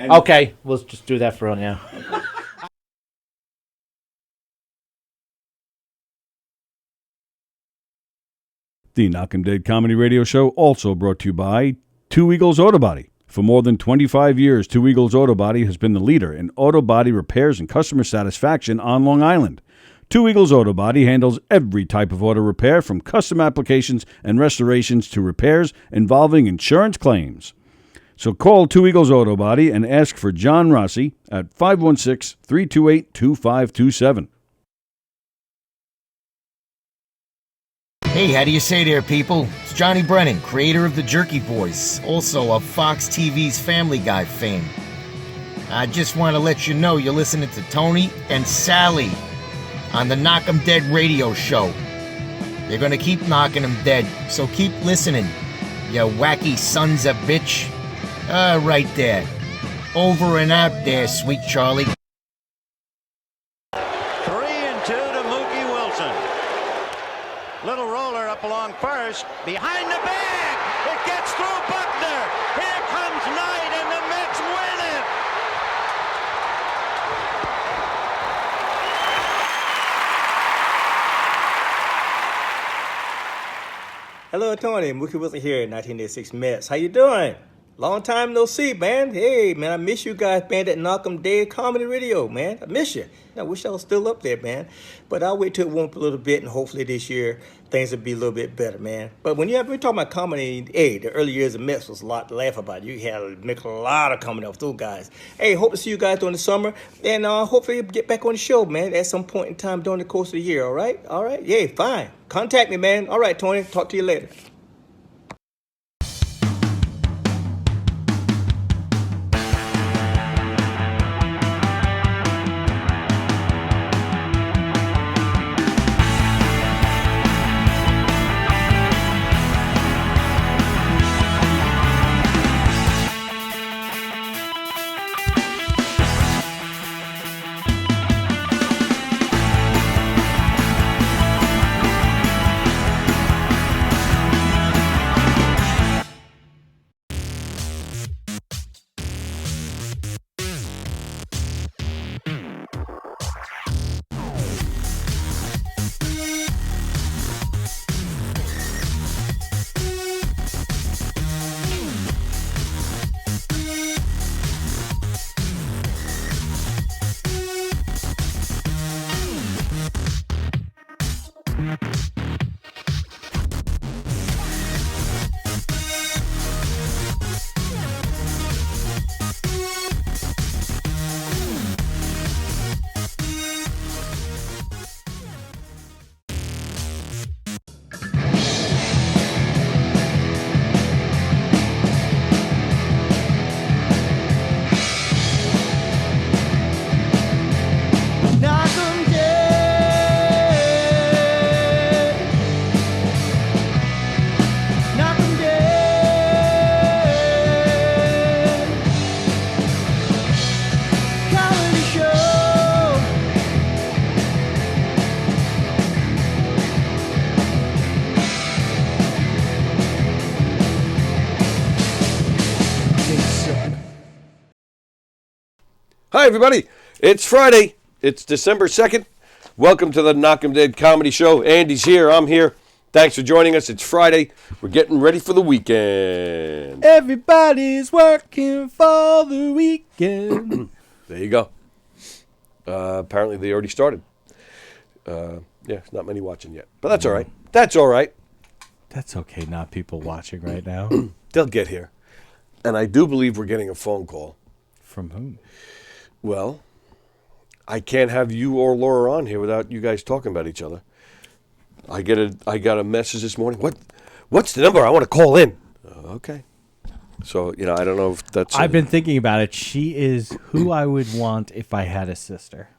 Okay, we'll just do that for now. The Knockem Dead Comedy Radio Show also brought to you by Two Eagles Auto Body. For more than 25 years, Two Eagles Auto Body has been the leader in auto body repairs and customer satisfaction on Long Island. Two Eagles Auto Body handles every type of auto repair, from custom applications and restorations to repairs involving insurance claims. So call Two Eagles Auto Body and ask for John Rossi at 516-328-2527. Hey, how do you say there, people? It's Johnny Brennan, creator of the Jerky Boys, also of Fox TV's Family Guy fame. I just want to let you know you're listening to Tony and Sally on the Knockem Dead radio show. They're going to keep knocking them dead, so keep listening, you wacky sons of bitch. Right there. Over and out there, sweet Charlie. 3-2 to Mookie Wilson. Little roller up along first. Behind the bag. It gets through Buckner. Here comes Knight, and the Mets win it. Hello, Tony. Mookie Wilson here, 1986 Mets. How you doing? Long time no see, man. Hey, man, I miss you guys, man, that Knockem Dead Comedy Radio, man. I miss you. I wish I was still up there, man. But I'll wait till it warms up a little bit, and hopefully this year things will be a little bit better, man. But when we're talking about comedy, hey, the early years of Mets was a lot to laugh about. You had to make a lot of comedy off those guys. Hey, hope to see you guys during the summer, and hopefully get back on the show, man, at some point in time during the course of the year, all right? All right? Yeah, fine. Contact me, man. All right, Tony. Talk to you later. Hi, everybody. It's Friday. It's December 2nd. Welcome to the Knockem Dead Comedy Show. Andy's here. I'm here. Thanks for joining us. It's Friday. We're getting ready for the weekend. Everybody's working for the weekend. There you go. Apparently, they already started. Yeah, not many watching yet. But that's all right. That's all right. That's okay, not people watching right now. They'll get here. And I do believe we're getting a phone call. From whom? Well, I can't have you or Laura on here without you guys talking about each other. I got a message this morning. What's the number? I want to call in. Okay. So, I don't know if that's... I've been thinking about it. She is who I would want if I had a sister.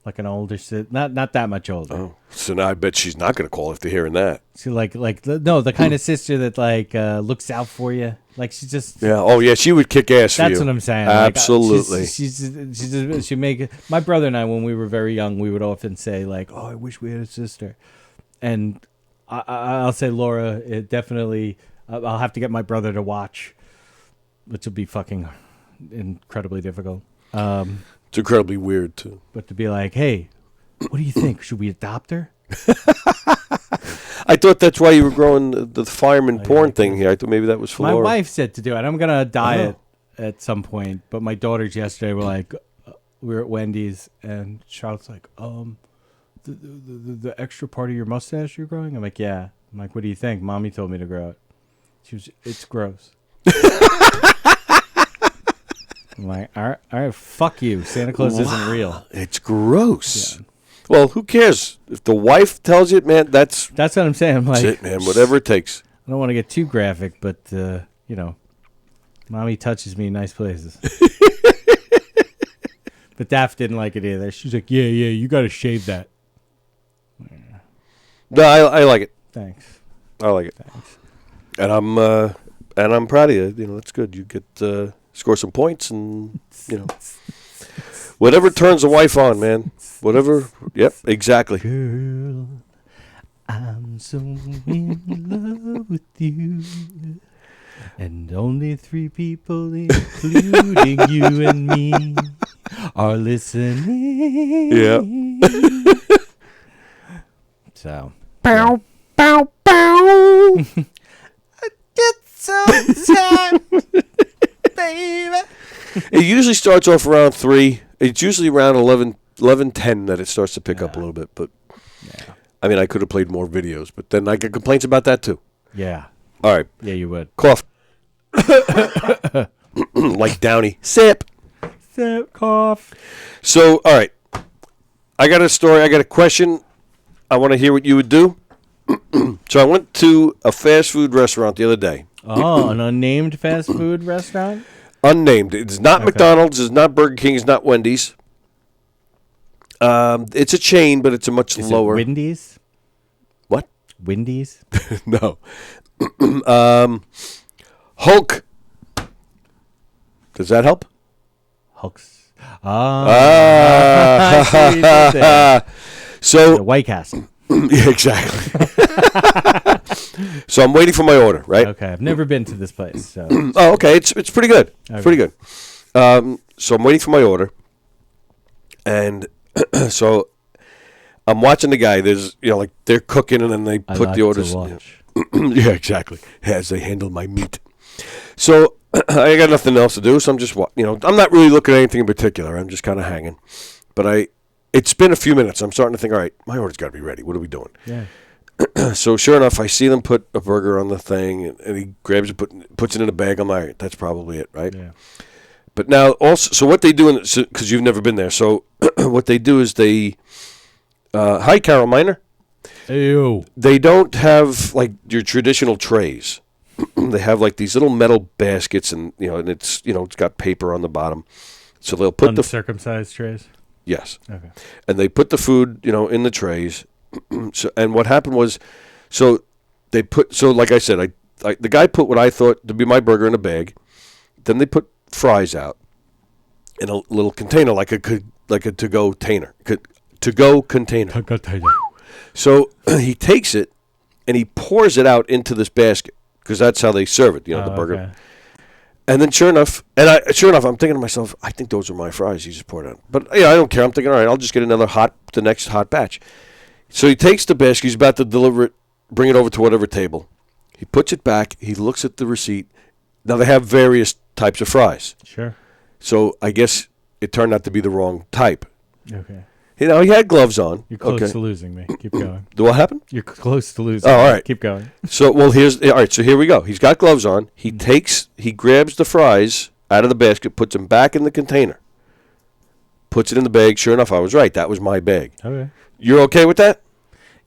Like an older sister. Not that much older. Oh, so now I bet she's not going to call if they're hearing that. So the kind of sister that looks out for you. Like she's just... Yeah. Oh, yeah. She would kick ass for you. That's what I'm saying. Absolutely. She make... My brother and I, when we were very young, we would often say oh, I wish we had a sister. And I'll say Laura, it definitely... I'll have to get my brother to watch, which will be fucking incredibly difficult. It's incredibly weird, too. But to be like, hey, what do you think? Should we adopt her? I thought that's why you were growing the fireman porn thing here. I thought maybe that was for My Laura. wife said to do it. I'm going to diet at some point. But my daughters yesterday were like, we were at Wendy's, and Charlotte's like, the extra part of your mustache you're growing? I'm like, yeah. I'm like, what do you think? Mommy told me to grow it. It's gross. I'm like, all right, fuck you. Santa Claus isn't real. It's gross. Yeah. Well, who cares? If the wife tells you, man, that's what I'm saying. I'm like, it, man. Whatever it takes. I don't want to get too graphic, but, Mommy touches me in nice places. But Daff didn't like it either. She's like, yeah, you got to shave that. No, I like it. Thanks. I like it. Thanks. And I'm proud of you. That's good. You get score some points, and whatever turns the wife on, man. Whatever. Yep, exactly. Girl, I'm so in love with you, and only 3 people, including you and me, are listening. Yeah. So. Bow, bow, bow. Get some time, baby. It usually starts off around 3. It's usually around 11:10 that it starts to pick up a little bit. But I mean, I could have played more videos, but then I get complaints about that too. Yeah. All right. Yeah, you would. Cough. Like Downey. Sip. Cough. So, all right. I got a story. I got a question. I want to hear what you would do. So I went to a fast food restaurant the other day. Oh, an unnamed fast food restaurant? Unnamed. It's not McDonald's. It's not Burger King. It's not Wendy's. It's a chain, but it's a much lower. It Wendy's? What? Wendy's? No. Hulk. Does that help? Hulk's. I see what you did there. So The White Castle. yeah, exactly. So I'm waiting for my order, right? Okay, I've never been to this place. So. Oh, okay. It's pretty good. Okay. Pretty good. So I'm waiting for my order, and so I'm watching the guy. There's like they're cooking, and then they put like the orders. to watch. Yeah, exactly. As they handle my meat. So I got nothing else to do, so I'm just I'm not really looking at anything in particular. I'm just kind of hanging, but it's been a few minutes. I'm starting to think, all right, my order's got to be ready. What are we doing? Yeah. So sure enough, I see them put a burger on the thing, and he grabs it, puts it in a bag. I'm like, all right, that's probably it, right? Yeah. But now also, so what they do, because you've never been there, so what they do is they, hi, Carol Miner. Ew. They don't have like your traditional trays. They have like these little metal baskets, and and it's it's got paper on the bottom. So they'll put uncircumcised trays. Yes. Okay. And they put the food, in the trays. So, and what happened was, like I said, the guy put what I thought to be my burger in a bag. Then they put fries out in a little container, like a to-go container. To-go container. So he takes it and he pours it out into this basket because that's how they serve it, the burger. Okay. And then sure enough, I'm thinking to myself, I think those are my fries. He just poured out. But I don't care. I'm thinking, all right, I'll just get the next hot batch. So he takes the basket. He's about to deliver it, bring it over to whatever table. He puts it back. He looks at the receipt. Now they have various types of fries. Sure. So I guess it turned out to be the wrong type. Okay. He had gloves on. You're close to losing me. Keep going. What happened? You're close to losing. Oh, all right. Keep going. So, all right. So here we go. He's got gloves on. He grabs the fries out of the basket, puts them back in the container, puts it in the bag. Sure enough, I was right. That was my bag. Okay. You're okay with that?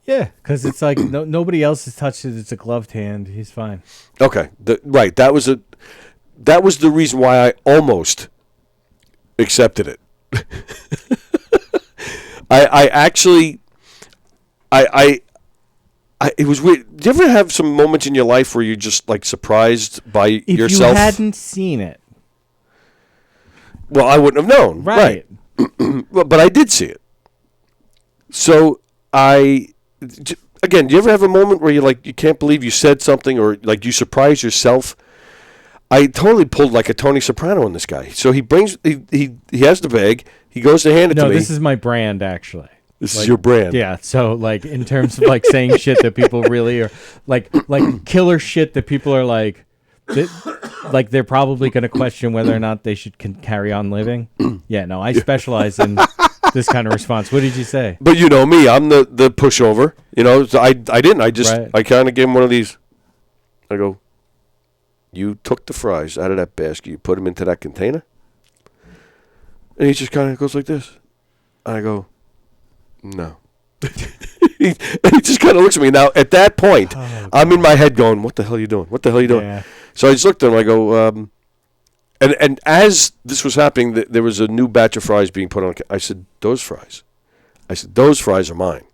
Yeah, because it's like nobody else has touched it. It's a gloved hand. He's fine. Okay. Right. That was the reason why I almost accepted it. It was weird. Do you ever have some moments in your life where you're just like surprised by yourself? If you hadn't seen it. Well, I wouldn't have known. Right. Well, but I did see it. So again, do you ever have a moment where you can't believe you said something or like you surprise yourself? I totally pulled like a Tony Soprano on this guy. So he brings he has the bag. He goes to hand it to No, me. this is my brand, actually. This is your brand. Yeah, so like in terms of like saying shit that people really are like killer shit that people are like they're probably going to question whether or not they should carry on living. Yeah, no, I specialize in this kind of response. What did you say? But you know me, I'm the pushover. You know, so I didn't. I just Right. I kind of gave him one of these. I go, you took the fries out of that basket, you put them into that container, and he just kind of goes like this. And I go, no. And he just kind of looks at me. Now, at that point, I'm in my head going, what the hell are you doing? What the hell are you doing? Yeah. So I just looked at him. I go, and as this was happening, there was a new batch of fries being put on. I said, those fries are mine.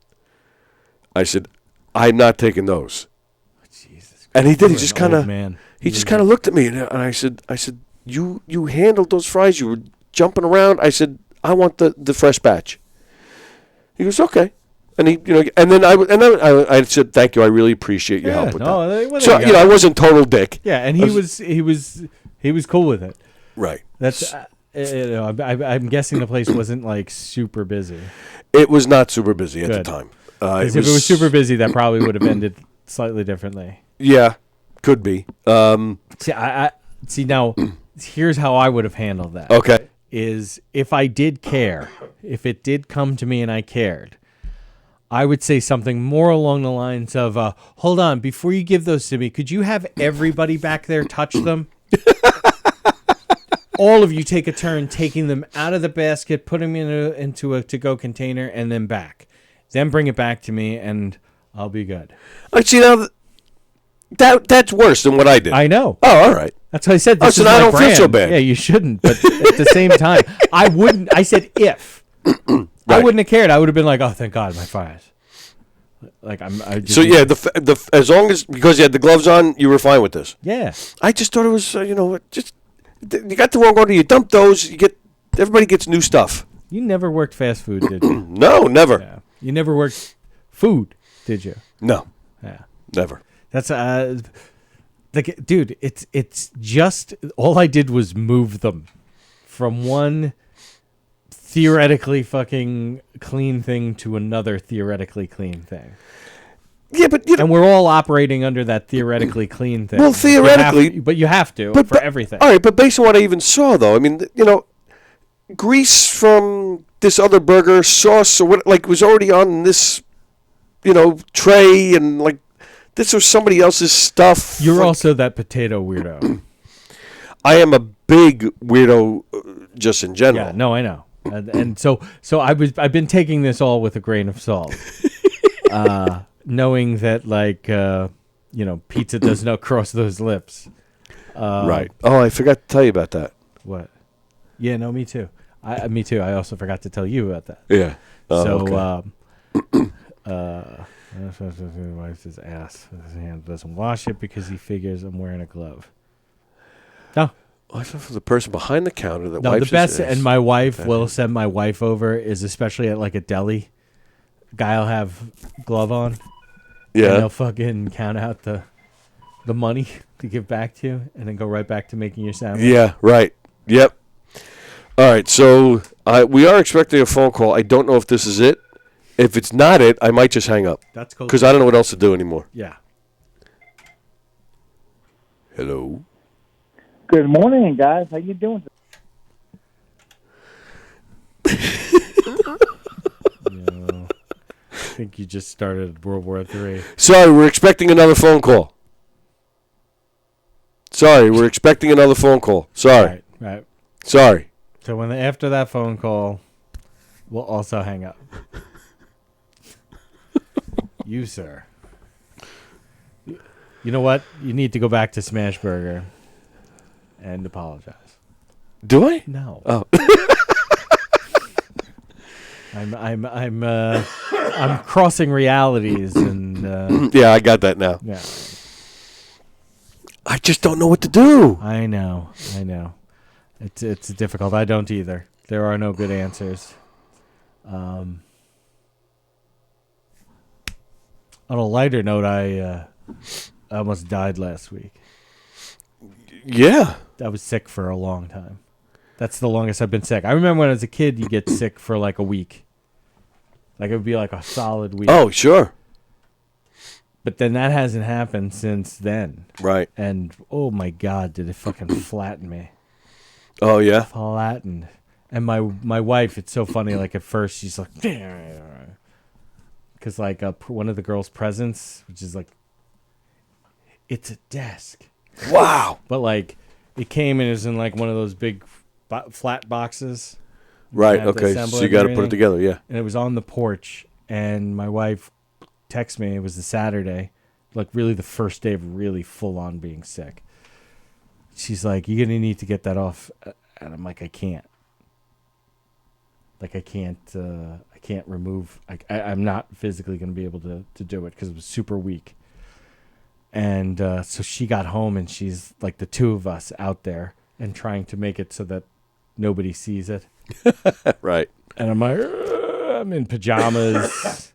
I said, I'm not taking those. Jesus. And he did. He You're just an kind old of, man. he just kind of looked at me, and I said, you handled those fries. You were jumping around. I said, I want the fresh batch. He goes, okay. And he, and then I said, thank you. I really appreciate your help with that. So I wasn't total dick. Yeah, and he was cool with it. Right. That's I'm guessing the place wasn't like super busy. It was not super busy at the Good. time. Because if it was super busy, that probably would have ended slightly differently. Yeah, could be. See now. Here's how I would have handled that. Okay. Is if I did care, if it did come to me and I cared, I would say something more along the lines of, hold on, before you give those to me, could you have everybody back there touch them? All of you take a turn taking them out of the basket, putting them into a to-go container, and then back. Then bring it back to me, and I'll be good. I see now. That's worse than what I did. I know. Oh, all right. That's why I said this so is now my I don't feel brand. so bad. Yeah, you shouldn't. But at the same time, I wouldn't. I said if. I wouldn't have cared. I would have been like, oh, thank God, my fries. Like I just So yeah, the as long as because you had the gloves on, you were fine with this. yeah. I just thought it was just you got the wrong order. You dump those. Everybody gets new stuff. You never worked fast food, did you? No, never. Yeah. You never worked food, did you? No, Yeah. never. That's like, dude, it's just all I did was move them from one theoretically fucking clean thing to another theoretically clean thing. Yeah, but And we're all operating under that theoretically clean thing. Well, theoretically, but you have to but everything. All right, but based on what I even saw, though, I mean, grease from this other burger, sauce or what, like, was already on this, tray, and like this was somebody else's stuff. You're like, also that potato weirdo. I am a big weirdo, just in general. Yeah, no, I know. And so I've been taking this all with a grain of salt, knowing that like pizza does not cross those lips. Right. Oh, I forgot to tell you about that. What? Yeah, no, me too. Me too. I also forgot to tell you about that. Yeah. So, wipes his ass with his hand, doesn't wash it because he figures I'm wearing a glove. No. I thought for the person behind the counter that No, wipes the best, his ass. and my wife will send my wife over, is especially at like a deli. Guy'll have glove on. Yeah. And they'll fucking count out the money to give back to you, and then go right back to making your sandwich. Yeah, right. Yep. All right, so we are expecting a phone call. I don't know if this is it. If it's not it, I might just hang up. That's cool. Because I don't know what else to do anymore. Yeah. Hello? Good morning, guys. How you doing? I think you just started World War III. Sorry, we're expecting another phone call. Sorry, we're expecting another phone call. Sorry. Right. Sorry. So after that phone call, we'll also hang up. You, sir. You know what? You need to go back to Smashburger and apologize. Do I? No. Oh. I'm crossing realities and Yeah, I got that now. yeah. I just don't know what to do. I know. It's difficult. I don't either. There are no good answers. On a lighter note, I almost died last week. Yeah. I was sick for a long time. That's the longest I've been sick. I remember when I was a kid, you get sick for like a week. Like it would be like a solid week. Oh, sure. But then that hasn't happened since then. Right. And oh my God, did it fucking flatten me. Oh, yeah? Flattened. And my wife, it's so funny. Like at first, she's like, because like one of the girls' presents, which is like, it's a desk. Wow. But like, it came and it was in like one of those big flat boxes. Right. Had to Okay. assemble So you it got and to put it everything. together. Yeah. And it was on the porch. And my wife texted me. It was the Saturday, like really the first day of really full on being sick. She's like, "You're gonna need to get that off," and I'm like, "I can't. Like, I can't remove. I'm not physically gonna be able to do it because it was super weak." And so she got home, and she's like the two of us out there and trying to make it so that nobody sees it. Right. And I'm like, I'm in pajamas.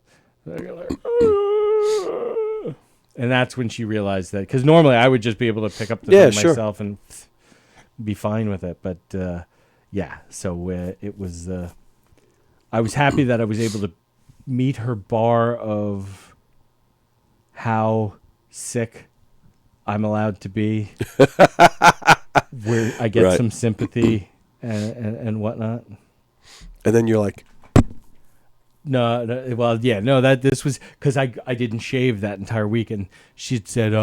And that's when she realized that. Because normally I would just be able to pick up the thing myself and be fine with it. But, yeah. So it was... I was happy that I was able to meet her bar of how sick I'm allowed to be. Where I get some sympathy and whatnot. And then you're like... No, well, yeah, no, this was because I didn't shave that entire week, and she'd said,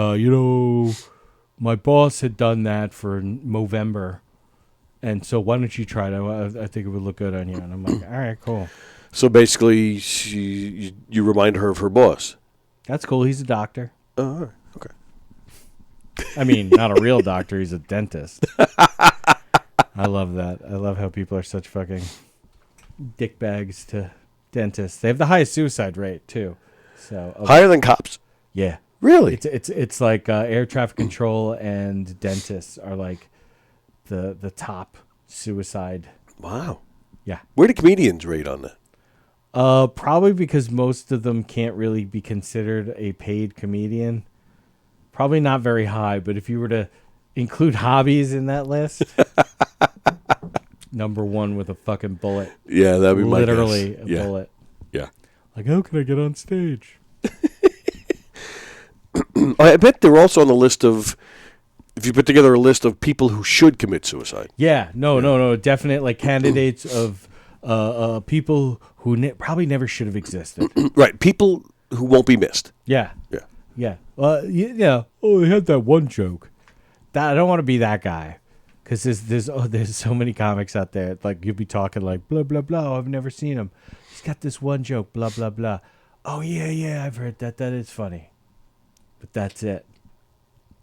my boss had done that for November, and so why don't you try it? I think it would look good on you. And I'm like, all right, cool. So basically, you remind her of her boss. That's cool. He's a doctor. Oh, all right. Okay. I mean, not a real doctor. He's a dentist. I love that. I love how people are such fucking dickbags to dentists. They have the highest suicide rate too. So higher than cops. Yeah, really. It's like air traffic control and dentists are like the top suicide. Wow. Yeah. Where do comedians rate on that? Probably because most of them can't really be considered a paid comedian. Probably not very high, but if you were to include hobbies in that list, number one with a fucking bullet. Yeah, that'd be literally my guess. A bullet. Yeah. Like, how can I get on stage? I bet they're also on the list of, if you put together a list of people who should commit suicide. Yeah, no, definite like candidates of people who probably never should have existed. Right, people who won't be missed. Yeah. Yeah. Yeah. Yeah. Oh, they had that one joke. I don't want to be that guy. Because there's so many comics out there. Like, you'll be talking like, blah, blah, blah. I've never seen him. He's got this one joke, blah, blah, blah. Oh, yeah, I've heard that. That is funny. But that's it.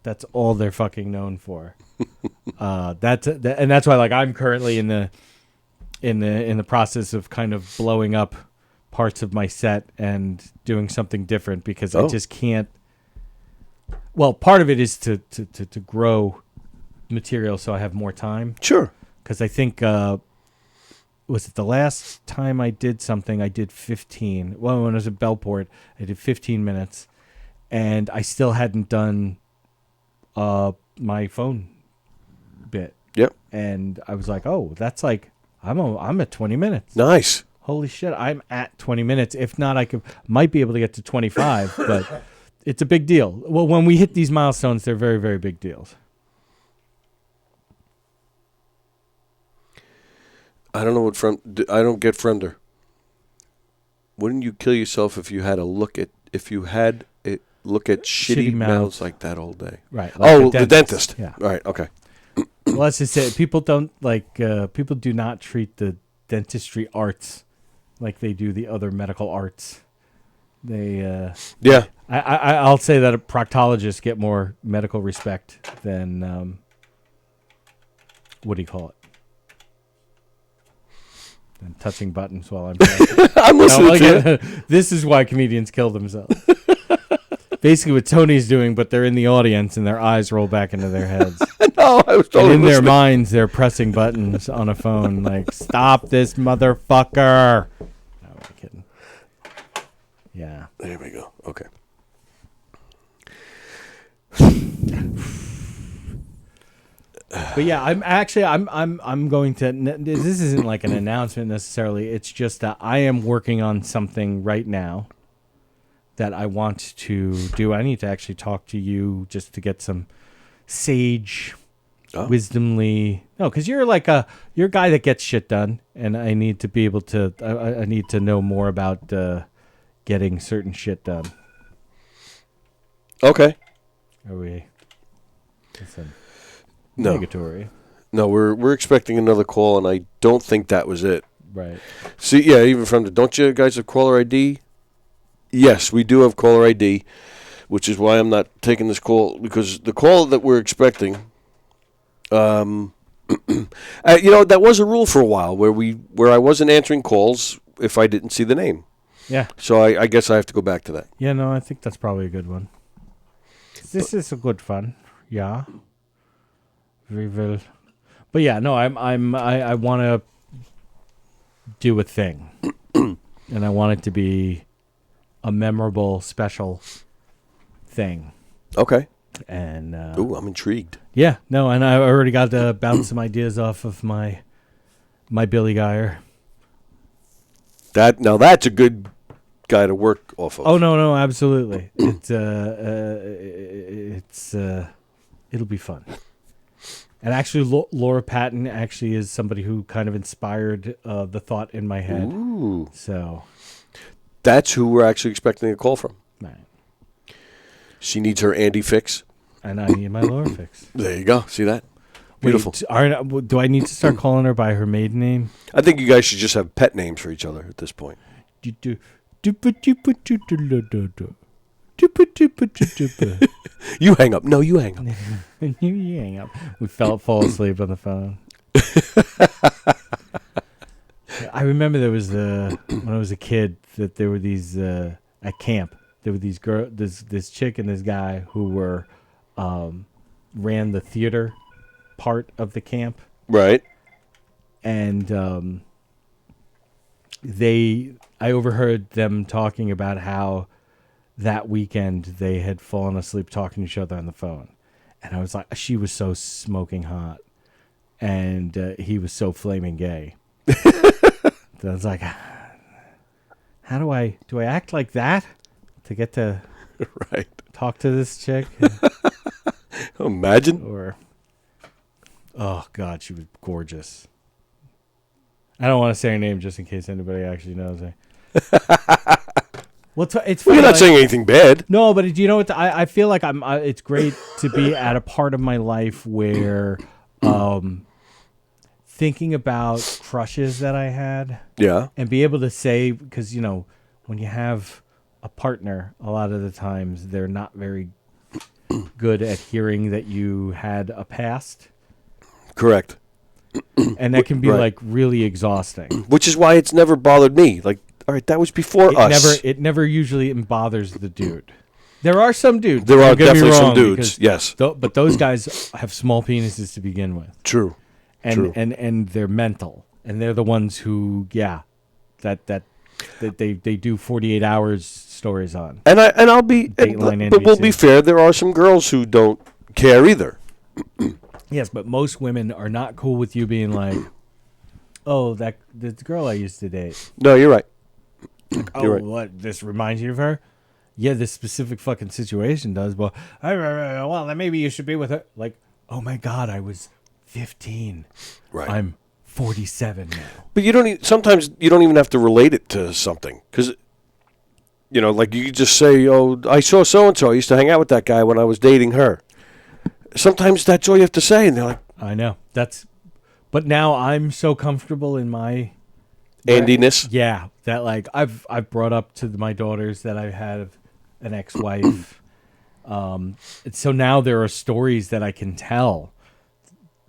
That's all they're fucking known for. And that's why, like, I'm currently in the process of kind of blowing up parts of my set and doing something different because I just can't. Well, part of it is to grow material so I have more time. Sure. Because I think, was it the last time I did something, I did 15. Well, when I was at Bellport, I did 15 minutes. And I still hadn't done my phone bit. Yep. And I was like, oh, that's like, I'm at 20 minutes. Nice. Holy shit, I'm at 20 minutes. If not, might be able to get to 25, but it's a big deal. Well, when we hit these milestones, they're very, very big deals. I don't know what I don't get Fremder. Wouldn't you kill yourself if you had a look at shitty mouths like that all day? Right. Like the dentist. Yeah. Right. Okay. Well, let's just say people don't people do not treat the dentistry arts like they do the other medical arts. They yeah. I'll say that proctologists get more medical respect than what do you call it? And touching buttons while I'm I'm listening to it. This is why comedians kill themselves. Basically what Tony's doing, but they're in the audience and their eyes roll back into their heads. No, I was totally and in their listening. minds, they're pressing buttons on a phone like, stop this motherfucker. No, I'm kidding. Yeah. There we go. Okay. But yeah, I'm going to. This isn't like an announcement necessarily. It's just that I am working on something right now that I want to do. I need to actually talk to you just to get some sage, wisdomly. No, because you're you're a guy that gets shit done, and I need to be able to. I need to know more about getting certain shit done. Okay. Are we? Listen. No. Negatory. No, we're expecting another call, and I don't think that was it. Right. See, yeah, even from don't you guys have caller ID? Yes, we do have caller ID, which is why I'm not taking this call, because the call that we're expecting, that was a rule for a while where I wasn't answering calls if I didn't see the name. Yeah. So I guess I have to go back to that. Yeah, no, I think that's probably a good one. This is a good fun. Yeah. We will. But yeah, no, I want to do a thing. And I want it to be a memorable, special thing. Okay. And ooh, I'm intrigued. Yeah, no, and I already got to bounce some ideas off of my Billy Geyer. That's a good guy to work off of. Oh no, absolutely. It'll be fun. And actually, Laura Patton actually is somebody who kind of inspired the thought in my head. Ooh. So that's who we're actually expecting a call from. Right. She needs her Andy fix. And I need my Laura fix. There you go. See that? Beautiful. Wait, do I need to start calling her by her maiden name? I think you guys should just have pet names for each other at this point. You hang up. No, you hang up. You hang up. We fall asleep on the phone. I remember there was when I was a kid that there were these at camp. There were these this chick and this guy who were ran the theater part of the camp. Right. And I overheard them talking about how that weekend they had fallen asleep talking to each other on the phone. And I was like, she was so smoking hot. And he was so flaming gay. I was like, do I act like that to get to right talk to this chick? Imagine. Or, oh God, she was gorgeous. I don't want to say her name just in case anybody actually knows her. Well, it's funny, you're not saying anything bad. No, but you know what? I feel like it's great to be at a part of my life where thinking about crushes that I had. Yeah. And be able to say, because, when you have a partner, a lot of the times they're not very good at hearing that you had a past. Correct. And that can be really exhausting. Which is why it's never bothered me. Like, all right, that was before us. It never usually bothers the dude. There are some dudes. There are definitely some dudes. Yes. But those guys have small penises to begin with. True. And they're mental. And they're the ones who, that they do 48 hours stories on. But we'll be fair, there are some girls who don't care either. Yes, but most women are not cool with you being like, oh, the girl I used to date. No, you're right. Like, you're right. What? This reminds you of her? Yeah, this specific fucking situation does. Well, then maybe you should be with her. Like, oh my God, I was 15. Right. I'm 47 now. But sometimes you don't even have to relate it to something. Because, like you just say, oh, I saw so-and-so. I used to hang out with that guy when I was dating her. Sometimes that's all you have to say. And they're like, I know. But now I'm so comfortable in my Andiness. Yeah. That I've brought up to my daughters that I have an ex-wife. So now there are stories that I can tell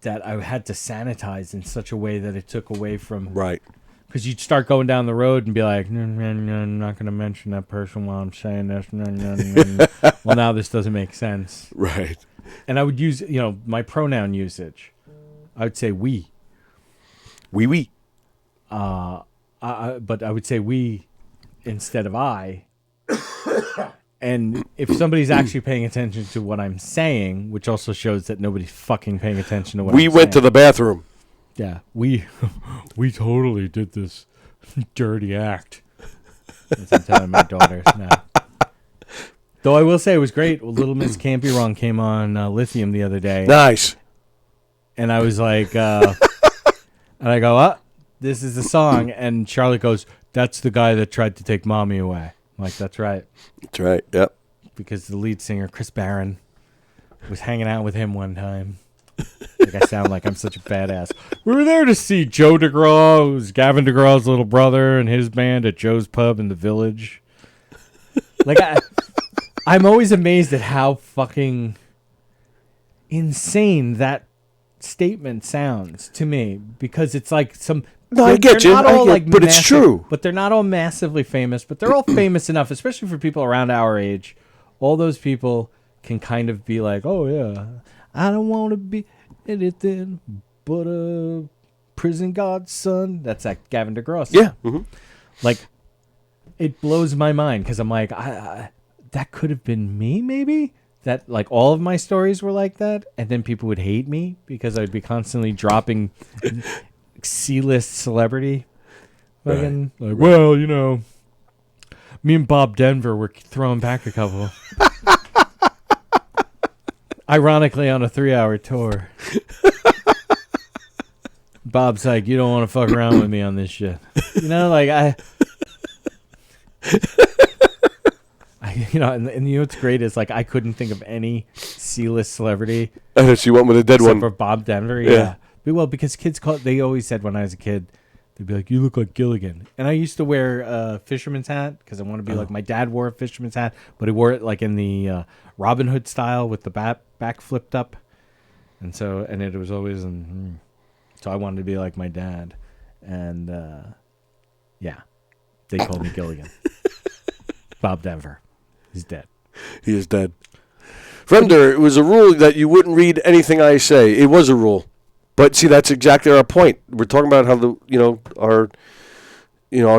that I had to sanitize in such a way that it took away from... Right. Because you'd start going down the road and be like, I'm not going to mention that person while I'm saying this. Well, now this doesn't make sense. Right. And I would use, my pronoun usage. I would say we. We. But I would say we instead of I. And if somebody's actually paying attention to what I'm saying, which also shows that nobody's fucking paying attention to what I'm saying. We went to the bathroom. Yeah, we totally did this dirty act. That's what I'm telling my daughters now. Though I will say it was great. Little Miss Can't Be Wrong came on Lithium the other day. Nice. And I was like, and I go, this is the song. And Charlotte goes, that's the guy that tried to take mommy away. I'm like, that's right. That's right. Yep. Because the lead singer, Chris Barron, was hanging out with him one time. Like I sound like I'm such a badass. We were there to see Joe DeGraw, who's Gavin DeGraw's little brother, and his band at Joe's Pub in the Village. Like, I'm always amazed at how fucking insane that statement sounds to me, because it's like some... No, I get you. But it's true. But they're not all massively famous, but they're all famous enough, especially for people around our age. All those people can kind of be like, oh, yeah, I don't want to be anything but a prison guard's son. That's like Gavin DeGraw. Yeah. Mm-hmm. Like, it blows my mind, because I'm like, that could have been me, maybe? That, like, all of my stories were like that, and then people would hate me because I'd be constantly dropping C-list celebrity. Fucking, like, well, you know, me and Bob Denver were throwing back a couple. Ironically, on a 3-hour tour. Bob's like, you don't want to fuck around with me on this shit. You know, like, you know, and you know what's great is, like, I couldn't think of any C-list celebrity. Unless you went with a dead one. Except for Bob Denver, yeah. Well, because kids they always said when I was a kid, they'd be like, you look like Gilligan. And I used to wear a fisherman's hat because I want to be like my dad wore a fisherman's hat, but he wore it like in the Robin Hood style with the back flipped up. And so, and it was always, so I wanted to be like my dad. And yeah, they called me Gilligan. Bob Denver. He's dead. He is dead. Fremder, it was a rule that you wouldn't read anything I say. It was a rule. But see, that's exactly our point. We're talking about how our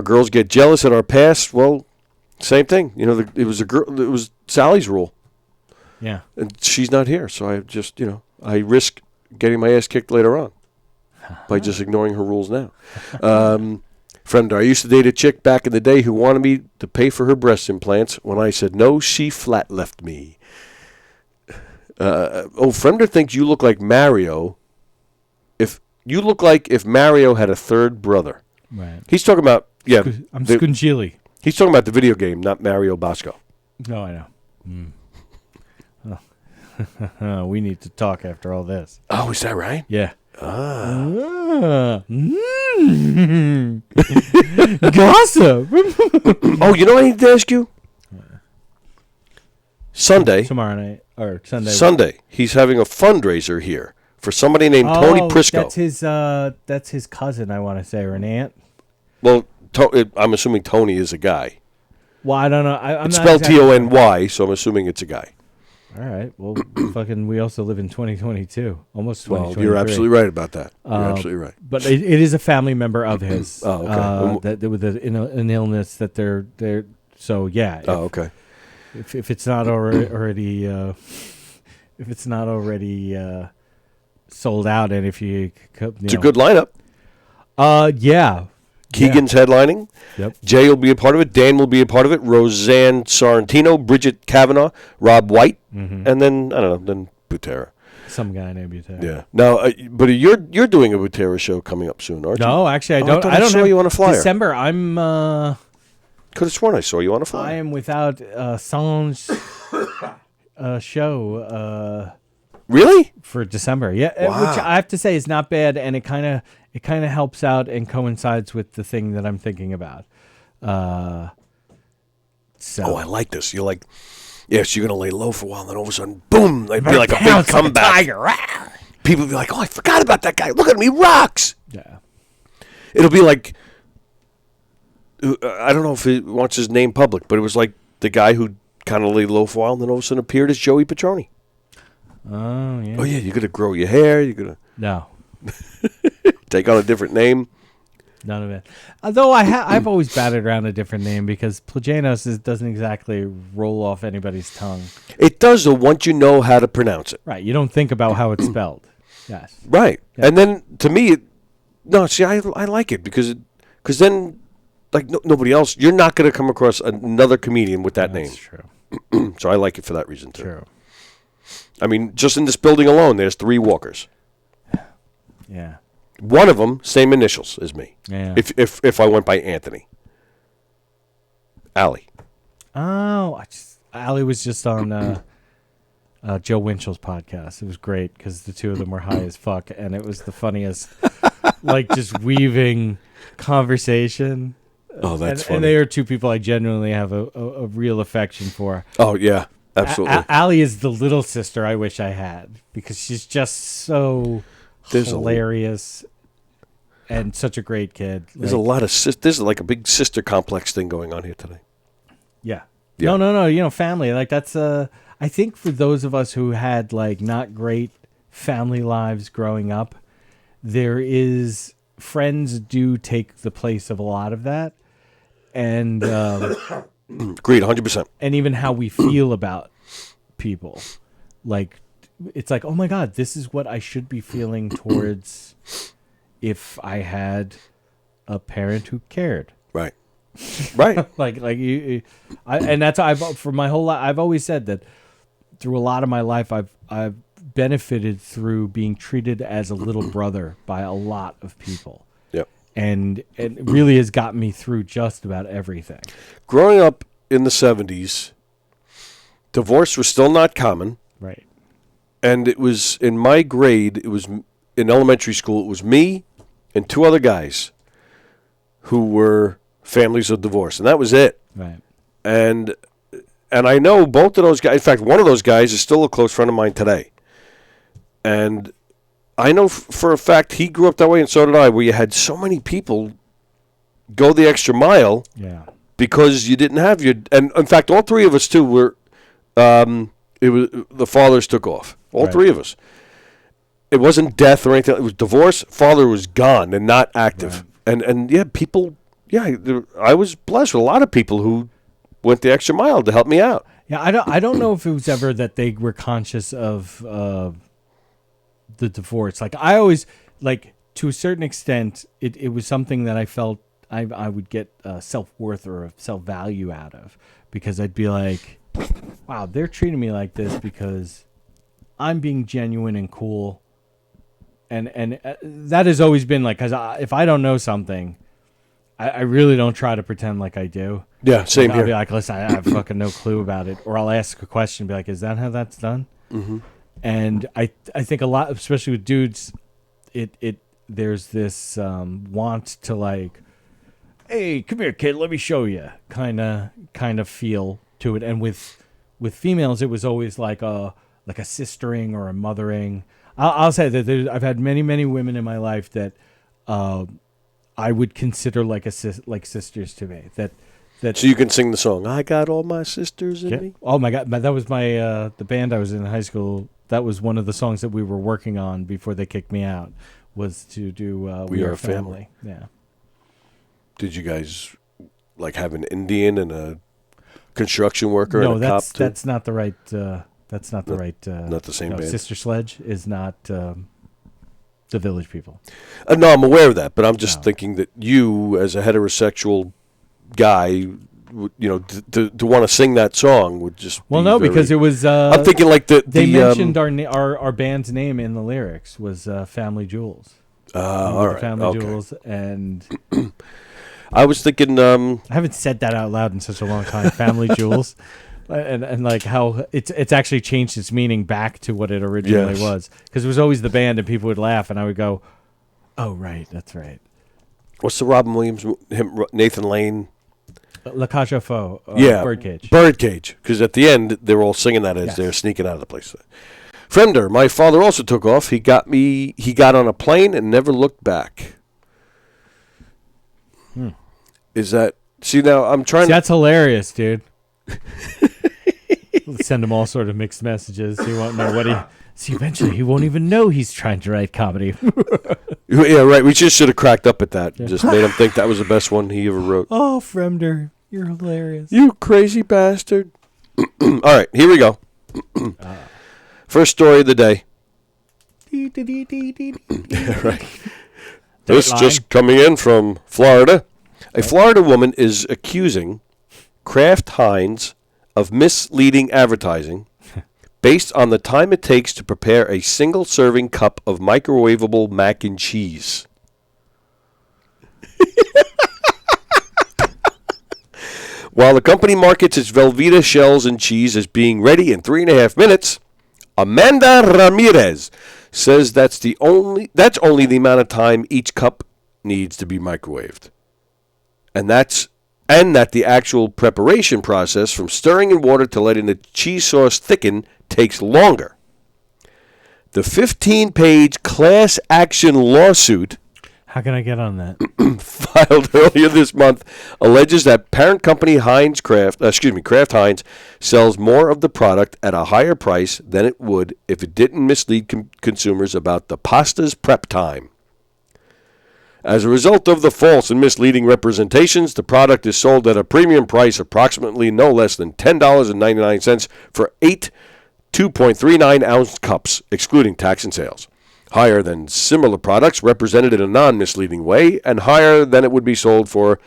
girls get jealous at our past. Well, same thing. You know, it was Sally's rule. Yeah. And she's not here, so I just, I risk getting my ass kicked later on by just ignoring her rules now. Fremder, I used to date a chick back in the day who wanted me to pay for her breast implants. When I said no, she flat left me. Fremder thinks you look like Mario. If Mario had a third brother. Right. He's talking about, I'm Scungili. He's talking about the video game, not Mario Bosco. No, I know. Oh. We need to talk after all this. Oh, is that right? Yeah. Gossip. Oh, you know what I need to ask you? Sunday. Tomorrow night. Or Sunday. Sunday. He's having a fundraiser here for somebody named Tony Prisco. That's his cousin, I want to say, or an aunt. Well, I'm assuming Tony is a guy. Well, I don't know. It's spelled Tony, so I'm assuming it's a guy. All right. Well, we also live in 2022, almost 2023. Well, you're absolutely right about that. You're absolutely right. But it is a family member of his. Oh, okay. That with an illness that they're. So yeah. Okay. If it's not already sold out, and if you it's a good lineup. Yeah. Keegan's headlining. Yep. Jay will be a part of it. Dan will be a part of it. Roseanne Sorrentino, Bridget Kavanaugh, Rob White, and then I don't know. Then Butera. Some guy named Butera. Yeah. Now, but you're doing a Butera show coming up soon, aren't you? No, actually, I don't. I saw you on a flyer. December. I'm. Could have sworn I saw you on a flyer. I am without Sange's show. Really? For December, yeah. Wow. Which I have to say is not bad, and it kind of helps out and coincides with the thing that I'm thinking about. So. Oh, I like this. You're like, yes, you're gonna lay low for a while, and then all of a sudden, boom! It'd be like a big comeback. People would be like, "Oh, I forgot about that guy. Look at him, he rocks." Yeah. It'll be like, I don't know if he wants his name public, but it was like the guy who kind of laid low for a while, and then all of a sudden appeared as Joey Petroni. Oh yeah. Oh yeah, you're gonna grow your hair. You're gonna no. take on a different name. None of it. Although I've always batted around a different name because Plagainos doesn't exactly roll off anybody's tongue. It does, though, once you know how to pronounce it. Right. You don't think about how it's spelled. Yes. Right. Yeah. And then, to me, I like it because then, like nobody else, you're not going to come across another comedian with that name. That's true. So I like it for that reason, too. True. I mean, just in this building alone, there's 3 Walkers. Yeah. One of them, same initials as me. Yeah. If I went by Anthony. Allie. Oh, Allie was just on Joe Winchell's podcast. It was great because the two of them were high as fuck, and it was the funniest, like just weaving conversation. Oh, that's funny. And they are two people I genuinely have a real affection for. Oh, yeah, absolutely. Allie is the little sister I wish I had because she's just so hilarious and such a great kid. There's a lot of there's like a big sister complex thing going on here today. Yeah. Yeah. No. You know, family. Like that's I think for those of us who had like not great family lives growing up, friends do take the place of a lot of that. And agreed, 100%. And even how we feel about people. Like it's like, oh my God, this is what I should be feeling towards if I had a parent who cared. Right. Right. And that's for my whole life. I've always said that through a lot of my life, I've benefited through being treated as a little brother by a lot of people. Yep. And it really has gotten me through just about everything. Growing up in the 70s, divorce was still not common. Right. And it was in my grade, it was in elementary school, it was me and 2 other guys who were families of divorce. And that was it. Right. And I know both of those guys. In fact, one of those guys is still a close friend of mine today. And I know for a fact he grew up that way, and so did I, where you had so many people go the extra mile because you didn't have your... And, in fact, all 3 of us, too, were... it was the fathers took off. All 3 of us. It wasn't death or anything. It was divorce. Father was gone and not active. Right. And yeah, people... Yeah, I was blessed with a lot of people who went the extra mile to help me out. Yeah, I don't know if it was ever that they were conscious of the divorce. Like I always, like to a certain extent, it was something that I felt I would get self-worth or self-value out of because I'd be like, wow, they're treating me like this because I'm being genuine and cool. And that has always been like, because if I don't know something, I really don't try to pretend like I do. Yeah, same I'll here. Be like, listen, I have fucking no clue about it. Or I'll ask a question and be like, is that how that's done? Mm-hmm. And I think a lot, especially with dudes, there's this want to like, hey, come here, kid, let me show you, kind of feel to it. And with females, it was always like a sistering or a mothering. I'll say that I've had many women in my life that I would consider like sisters to me. That so you can sing the song, I got all my sisters in me? Oh my God, that was my the band I was in high school. That was one of the songs that we were working on before they kicked me out, was to do We Are Family. Yeah. Did you guys like have an Indian and a construction worker no, and a cop too? That's not the right not the same band. Sister Sledge is not the Village People. No, I'm aware of that, but I'm just thinking that you, as a heterosexual guy, to want to sing that song would just because it was. I'm thinking like they mentioned our band's name in the lyrics was Family Jewels. All right, Family Jewels, and I was thinking. I haven't said that out loud in such a long time. Family Jewels. And like how it's actually changed its meaning back to what it originally was, because it was always the band and people would laugh and I would go, oh right, that's right. What's the Robin Williams, Nathan Lane? La Cage aux Folles, Birdcage. Birdcage, because at the end they're all singing that as they're sneaking out of the place. Friender, my father also took off. He got on a plane and never looked back. Is that, see now I'm trying to... That's hilarious, dude. Send him all sort of mixed messages. He won't know what he. See, eventually he won't even know he's trying to write comedy. Yeah, right. We just should have cracked up at that. Just made him think that was the best one he ever wrote. Oh, Fremder, you're hilarious. You crazy bastard. All right, here we go. First story of the day. Right. This just coming in from Florida. A Florida woman is accusing Kraft Heinz of misleading advertising based on the time it takes to prepare a single-serving cup of microwavable mac and cheese. While the company markets its Velveeta shells and cheese as being ready in 3.5 minutes, Amanda Ramirez says that's only the amount of time each cup needs to be microwaved. And that the actual preparation process from stirring in water to letting the cheese sauce thicken takes longer. The 15-page class action lawsuit How can I get on that? filed earlier this month alleges that parent company Kraft Heinz sells more of the product at a higher price than it would if it didn't mislead consumers about the pasta's prep time. As a result of the false and misleading representations, the product is sold at a premium price, approximately no less than $10.99 for 8 2.39-ounce cups, excluding tax and sales. Higher than similar products represented in a non-misleading way, and higher than it would be sold for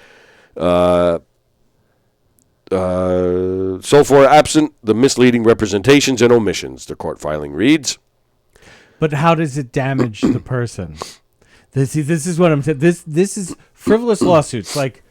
absent the misleading representations and omissions, the court filing reads. But how does it damage the person? This is what I'm saying. This is frivolous lawsuits. Like,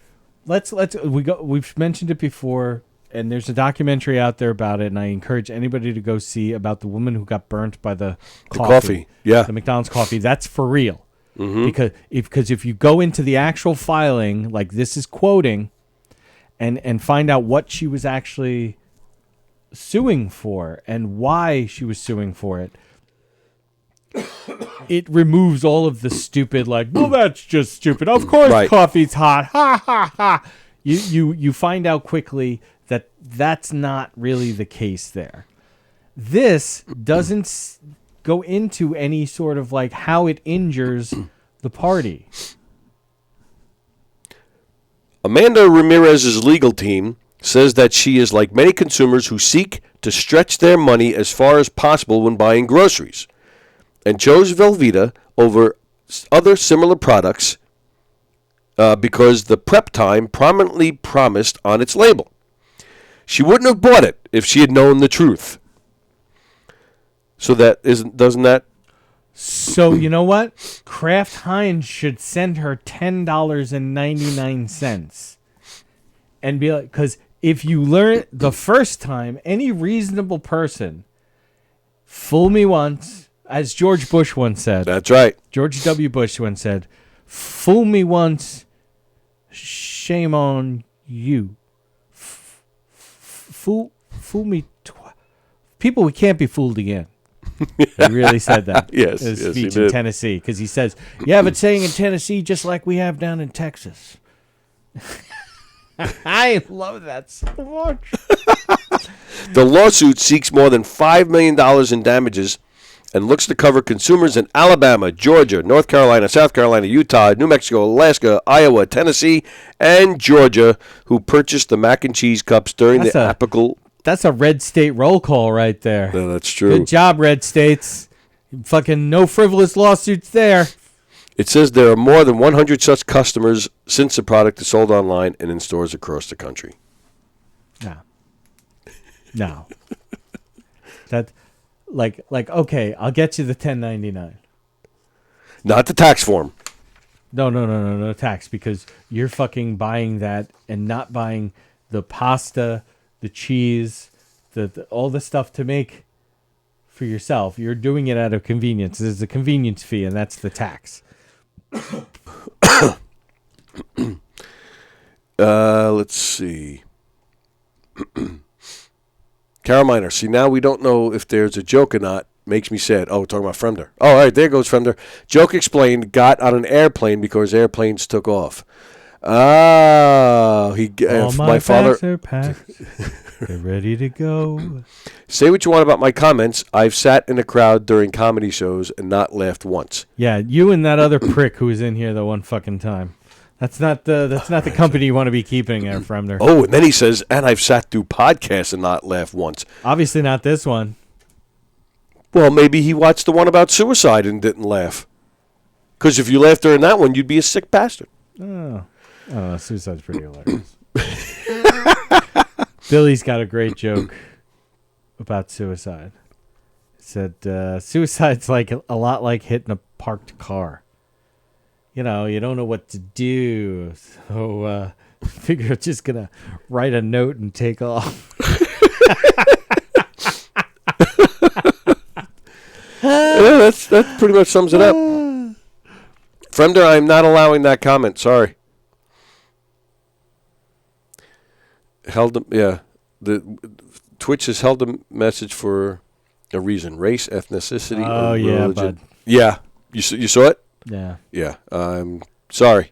we've mentioned it before, and there's a documentary out there about it, and I encourage anybody to go see about the woman who got burnt by the coffee. Yeah, the McDonald's coffee. That's for real. Mm-hmm. Because if you go into the actual filing, like this is quoting, and find out what she was actually suing for and why she was suing for it, it removes all of the stupid, like, well, that's just stupid. Of course, right. Coffee's hot. Ha ha ha. You find out quickly that that's not really the case there. This doesn't go into any sort of like how it injures the party. Amanda Ramirez's legal team says that she is like many consumers who seek to stretch their money as far as possible when buying groceries, and chose Velveeta over other similar products because the prep time prominently promised on its label. She wouldn't have bought it if she had known the truth. So doesn't that? So you know what? Kraft Heinz should send her $10.99 and be like, because if you learn the first time, any reasonable person, fool me once, as George Bush once said. That's right. George W. Bush once said, "Fool me once, shame on you. Fool me twice. People, we can't be fooled again." He really said that. Yes, in his yes, speech he in did. Tennessee, because he says, "You have it saying in Tennessee just like we have down in Texas." I love that so much. The lawsuit seeks more than $5 million in damages and looks to cover consumers in Alabama, Georgia, North Carolina, South Carolina, Utah, New Mexico, Alaska, Iowa, Tennessee, and Georgia who purchased the mac and cheese cups during the apical. That's a red state roll call right there. Yeah, that's true. Good job, red states. Fucking no frivolous lawsuits there. It says there are more than 100 such customers since the product is sold online and in stores across the country. No. That, like, okay, I'll get you the $10.99. Not the tax form. No tax, because you're fucking buying that and not buying the pasta, the cheese, the all the stuff to make for yourself. You're doing it out of convenience. There's a convenience fee, and that's the tax. Let's see. Carol Miner. See, now we don't know if there's a joke or not. Makes me sad. Oh, we're talking about Fremder. Oh, all right, there goes Fremder. Joke explained, got on an airplane because airplanes took off. Oh, All my father. bags are packed. They're ready to go. Say what you want about my comments. I've sat in a crowd during comedy shows and not laughed once. Yeah, you and that other prick who was in here the one fucking time. That's not the company you want to be keeping there, Fremder. Oh, and then he says, and I've sat through podcasts and not laughed once. Obviously not this one. Well, maybe he watched the one about suicide and didn't laugh. Because if you laughed during that one, you'd be a sick bastard. Oh, suicide's pretty hilarious. Billy's got a great joke about suicide. He said, suicide's like a lot like hitting a parked car. You know, you don't know what to do. So figure you're just going to write a note and take off. Yeah, that pretty much sums it up. Fremder, I'm not allowing that comment. Sorry. The Twitch has held a message for a reason: race, ethnicity, or religion. Yeah, bud. Yeah, you saw it. Yeah. Yeah. I'm sorry.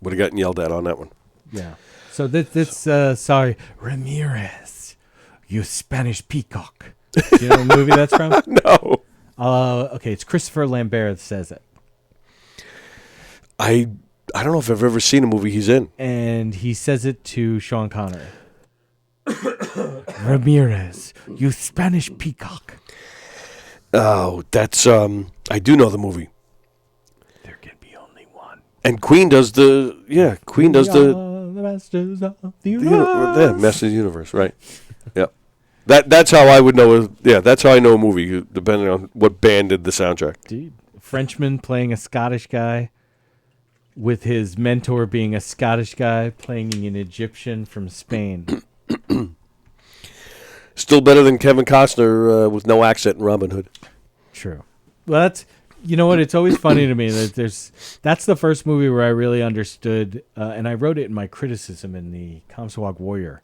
Would have gotten yelled at on that one. Yeah. So this sorry, Ramirez, you Spanish peacock. Do you know what movie that's from? No. Okay, it's Christopher Lambert that says it. I don't know if I've ever seen a movie he's in. And he says it to Sean Connery. Ramirez, you Spanish peacock. Oh, that's I do know the movie. There can be only one. And Queen does the Masters of the Universe. Masters of the Universe, right? Yep. That's how I would know. Yeah, that's how I know a movie, depending on what band did the soundtrack. Dude, Frenchman playing a Scottish guy, with his mentor being a Scottish guy playing an Egyptian from Spain. Still better than Kevin Costner with no accent in Robin Hood. True. Well, that's, you know what? It's always funny to me that that's the first movie where I really understood, and I wrote it in my criticism in the Comstock Warrior,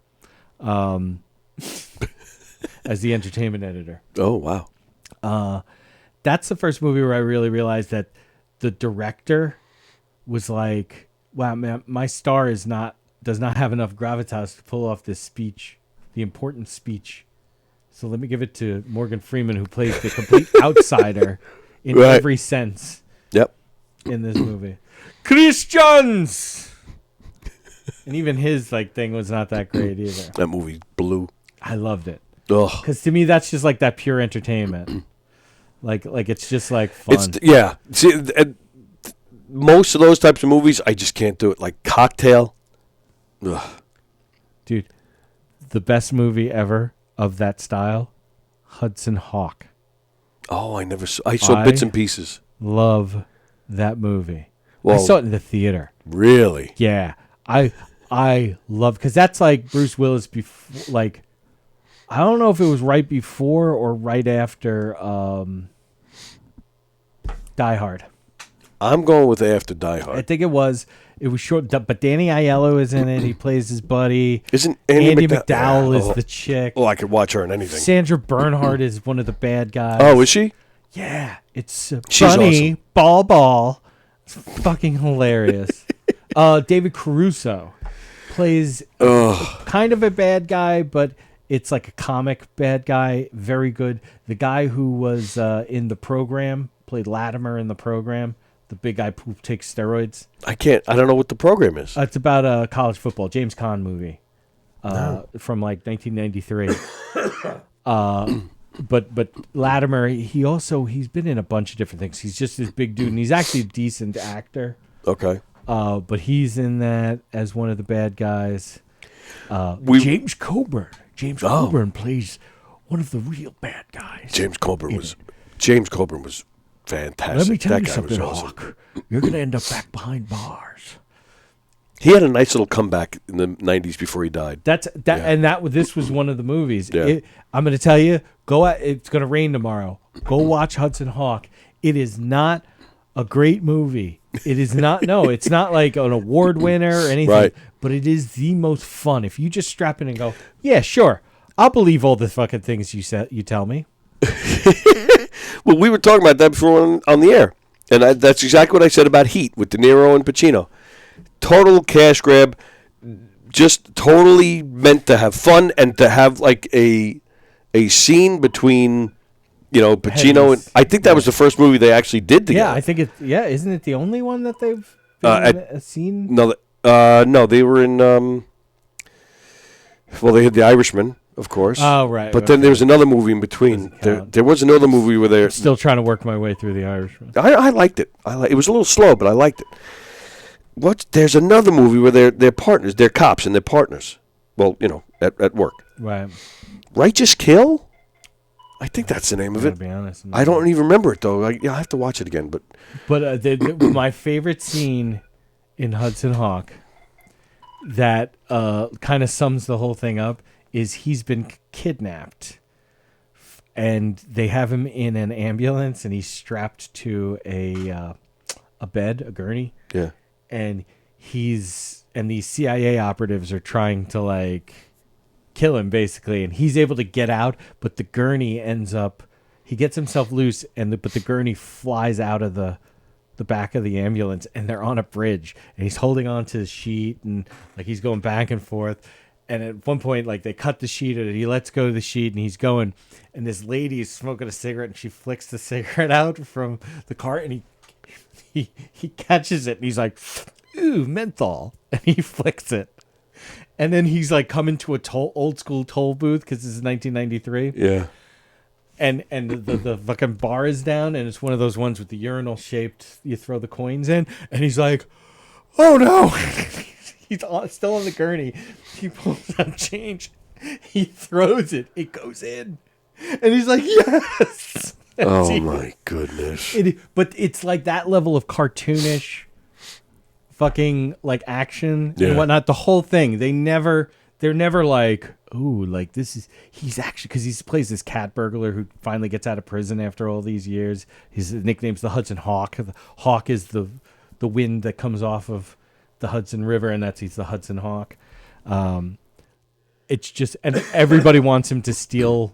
as the entertainment editor. Oh, wow. That's the first movie where I really realized that the director was like, wow, man, my star does not have enough gravitas to pull off this speech, the important speech. So let me give it to Morgan Freeman, who plays the complete outsider in every sense. Yep. In this movie. Christians! And even his thing was not that great either. That movie blew. I loved it. Ugh. Because to me, that's just like that pure entertainment. Like it's just like fun. Yeah. See, most of those types of movies, I just can't do it. Like Cocktail. Ugh. Dude, the best movie ever of that style, Hudson Hawk. Oh, I saw bits and pieces. Love that movie. Well, I saw it in the theater. Really? Yeah. I love, because that's like Bruce Willis before, like, I don't know if it was right before or right after Die Hard. I'm going with after Die Hard. I think it was short, but Danny Aiello is in it. He plays his buddy. Isn't Andy McDowell is the chick. Oh, I could watch her in anything. Sandra Bernhard is one of the bad guys. Oh, is she? Yeah, it's She's funny. awesome. Ball. It's fucking hilarious. David Caruso plays kind of a bad guy, but it's like a comic bad guy. Very good. The guy who was in the program, played Latimer in the program. The big guy who takes steroids. I don't know what the program is. It's about college football. James Caan movie from like 1993. But Latimer, he's been in a bunch of different things. He's just this big dude, and he's actually a decent actor. Okay. But he's in that as one of the bad guys. James Coburn. James Coburn plays one of the real bad guys. James Coburn was fantastic. Let me tell that you guy something, was awesome. Hawk. You're going to end up back behind bars. He had a nice little comeback in the 90s before he died. This was one of the movies. Yeah. I'm going to tell you, go out. It's going to rain tomorrow. Go watch Hudson Hawk. It is not a great movie. It is not. No, it's not like an award winner or anything. Right. But it is the most fun. If you just strap in and go, yeah, sure, I'll believe all the fucking things you tell me. Well, we were talking about that before on the air. And that's exactly what I said about Heat with De Niro and Pacino. Total cash grab, just totally meant to have fun and to have like a scene between, Pacino and I think that was the first movie they actually did together. Yeah, I think it. Yeah, isn't it the only one that they've been in a scene? No, no, they were in. Well, they had The Irishman, of course. Oh, right. But then there was another movie in between. There was another movie where they're still trying to work my way through The Irishman. I liked it. It was a little slow, but I liked it. There's another movie where they're partners. They're cops and they're partners. Well, at work. Right. Righteous Kill? I think that's the name of it. To be honest, I don't even remember it though. I have to watch it again. But my favorite scene in Hudson Hawk that kind of sums the whole thing up is he's been kidnapped, and they have him in an ambulance, and he's strapped to a bed, a gurney. Yeah. And these CIA operatives are trying to kill him basically, and he's able to get out, but the gurney he gets himself loose, but the gurney flies out of the back of the ambulance, and they're on a bridge, and he's holding on to the sheet, and he's going back and forth, and at one point they cut the sheet, and he lets go of the sheet, and he's going, and this lady is smoking a cigarette, and she flicks the cigarette out from the cart, and he catches it, and he's like, ooh, menthol, and he flicks it. And then he's coming to a old school toll booth because this is 1993. Yeah. And the fucking bar is down, and it's one of those ones with the urinal shaped, you throw the coins in, and he's like, oh no. He's still on the gurney. He pulls out change. He throws it. It goes in. And he's like, yes. Oh my goodness. But it's that level of cartoonish fucking action and whatnot. The whole thing, they're never this is, he's actually, because he plays this cat burglar who finally gets out of prison after all these years. His nickname's the Hudson Hawk. The hawk is the wind that comes off of the Hudson River, and he's the Hudson Hawk. It's just, and everybody wants him to steal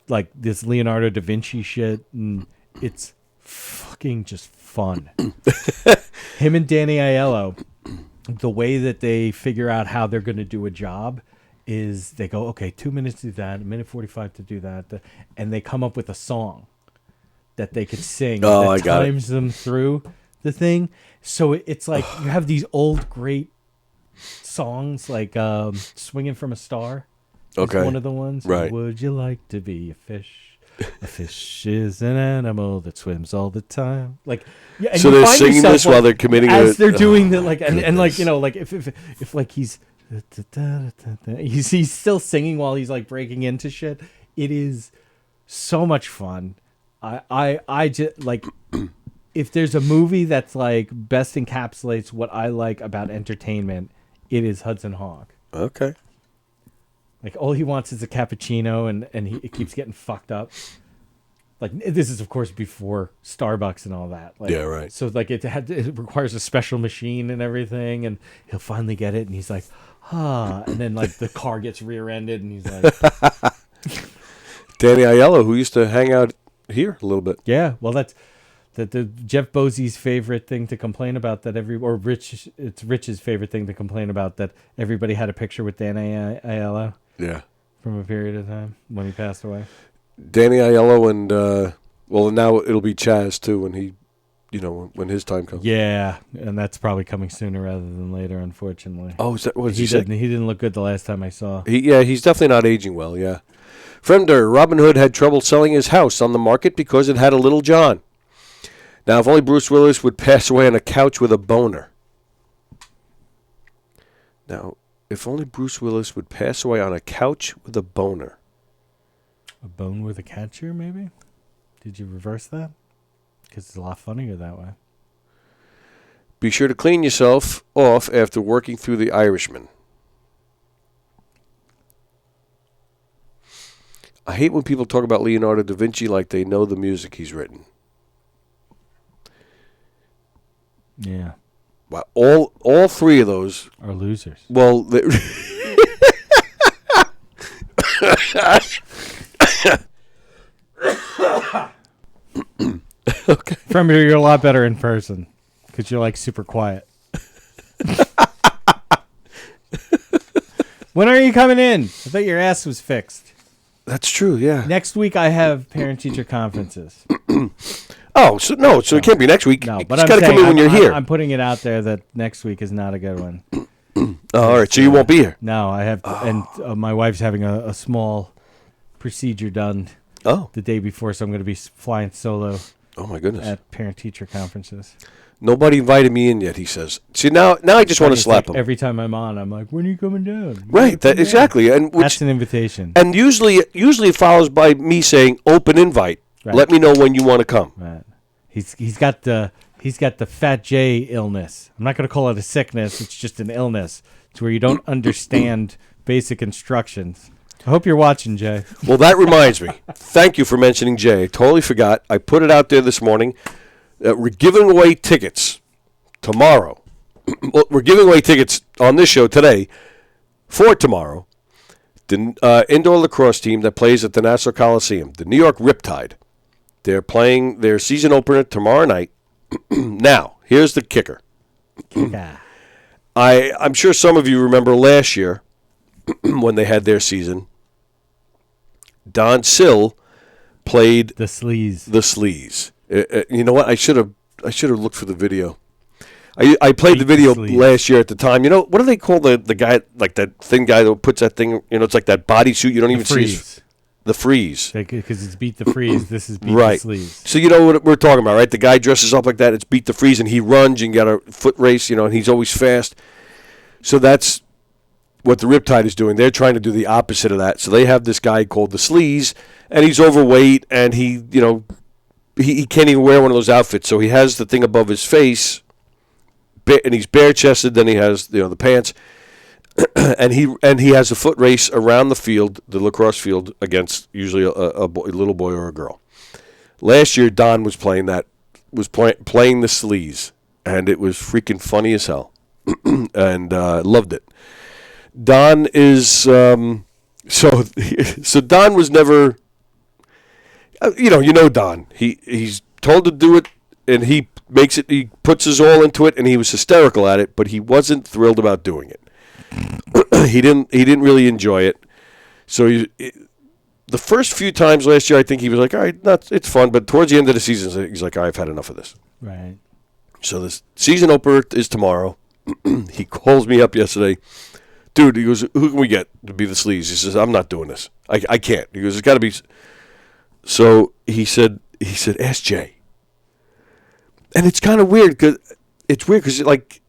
this Leonardo da Vinci shit, and it's fucking just fun. Him and Danny Aiello, the way that they figure out how they're going to do a job is they go, okay, 2 minutes to do that, 1:45 to do that, and they come up with a song that they could sing that times them through the thing. So it's you have these old great songs Swinging from a Star. Okay. One of the ones. Right. Would you like to be a fish? A fish is an animal that swims all the time. And so they're singing this while they're committing as they're doing the if he's he's still singing while he's breaking into shit. It is so much fun. I just if there's a movie that's best encapsulates what I like about entertainment, it is Hudson Hawk. Okay. All he wants is a cappuccino, and it keeps getting fucked up. This is, of course, before Starbucks and all that. Yeah, right. So, it requires a special machine and everything, and he'll finally get it, and he's like, and then, the car gets rear-ended, and he's like... Danny Aiello, who used to hang out here a little bit. Yeah, well, that's... The Jeff Bosey's favorite thing to complain about it's Rich's favorite thing to complain about, that everybody had a picture with Danny Aiello. Yeah. From a period of time when he passed away. Danny Aiello and now it'll be Chaz too when he, when his time comes. Yeah, and that's probably coming sooner rather than later, unfortunately. Oh, is that what he didn't? He didn't look good the last time I saw. He's definitely not aging well. Yeah. Fremder, Robin Hood had trouble selling his house on the market because it had a Little John. Now, if only Bruce Willis would pass away on a couch with a boner. Now, if only Bruce Willis would pass away on a couch with a boner. A bone with a catcher, maybe? Did you reverse that? Because it's a lot funnier that way. Be sure to clean yourself off after working through The Irishman. I hate when people talk about Leonardo da Vinci like they know the music he's written. Yeah. Well, all three of those are losers. Well, Okay. From here, you're a lot better in person because you're like super quiet. When are you coming in? I thought your ass was fixed. That's true, yeah. Next week, I have parent-teacher conferences. Oh, so it can't be next week. No, You but just I'm got to come saying, in when you're here. I'm putting it out there that next week is not a good one. Oh, all right, so you won't be here. No, I have, and my wife's having a small procedure done Oh. the day before, so I'm going to be flying solo Oh, my goodness. at parent-teacher conferences. Nobody invited me in yet, he says. See, now I just want to It's slap like him. every time I'm on, I'm like, when are you coming down? Right, exactly. And That's an invitation. And usually it follows by me saying open invite. Right. Let me know when you want to come. Right. He's got the Fat J illness. I'm not going to call it a sickness. It's just an illness. It's where you don't understand basic instructions. I hope you're watching, Jay. Well, that reminds me. Thank you for mentioning Jay. I totally forgot. I put it out there this morning. We're giving away tickets tomorrow. Well, we're giving away tickets on this show today for tomorrow. The indoor lacrosse team that plays at the Nassau Coliseum, the New York Riptide. They're playing their season opener tomorrow night. Now, here's the kicker. I'm sure some of you remember last year when they had their season. Don Sill played The sleaze. the sleaze. You know what? I should have looked for the video. I played the video last year at the time. You know, what do they call the guy, like that thin guy that puts that thing, you know, it's like that bodysuit. You don't even see his, the freeze. Because it's beat the freeze. This is beat Right. the sleaze. So you know what we're talking about, right? The guy dresses up like that. It's beat the freeze, and he runs and got a foot race, you know, and he's always fast. So that's what the Riptide is doing. They're trying to do the opposite of that. So they have this guy called the Sleaze, and he's overweight, and he, you know, he can't even wear one of those outfits. So he has the thing above his face, and he's bare-chested. Then he has, you know, the pants, and he has a foot race around the field, the lacrosse field, against usually a little boy or a girl. Last year, Don was playing that, playing the Sleaze, and it was freaking funny as hell, and loved it. Don is so Don was never, you know Don. He's told to do it, and he makes it. He puts his all into it, and he was hysterical at it. But he wasn't thrilled about doing it. He didn't really enjoy it. So the first few times last year, I think he was like, all right, it's fun. But towards the end of the season, he's like, I've had enough of this. Right. So this season opener is tomorrow. He calls me up yesterday. Dude, he goes, who can we get to be the Sleaze? He says, I'm not doing this. I can't. He goes, it's got to be. So he said, ask Jay. And it's kind of weird because like,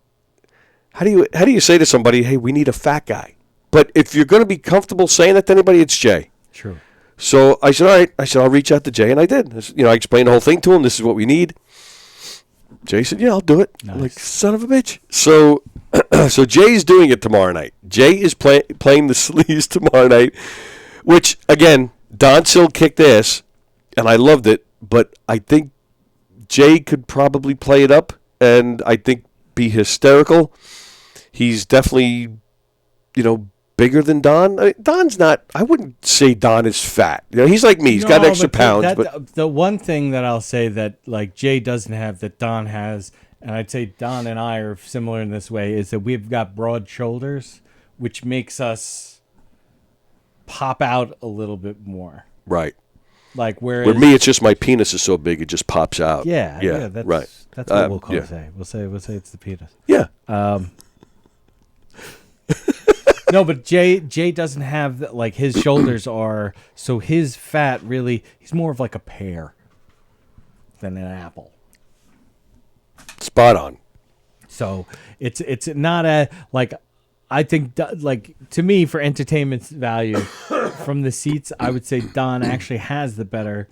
how do you say to somebody, hey, we need a fat guy? But if you're going to be comfortable saying that to anybody, it's Jay. True. So I said, all right. I said, I'll reach out to Jay, and I did. I explained the whole thing to him. This is what we need. Jay said, yeah, I'll do it. Nice. I'm like, son of a bitch. So so Jay's doing it tomorrow night. Jay is playing the Sleaze tomorrow night, which, again, Don Sill kicked ass, and I loved it, but I think Jay could probably play it up, and I think be hysterical. He's definitely, bigger than Don. Don's not, I wouldn't say Don is fat. He's like me. He's got extra pounds. But the one thing that I'll say that like Jay doesn't have that Don has, and I'd say Don and I are similar in this way, is that we've got broad shoulders, which makes us pop out a little bit more. Right. Like whereas with me, it's just my penis is so big it just pops out. Yeah. That's right. That's what we'll say. We'll say it's the penis. Yeah. No, but Jay doesn't have like his shoulders are, so his fat really, he's more of like a pear than an apple. Spot on. So it's not a like, I think like to me for entertainment value from the seats, I would say Don actually has the better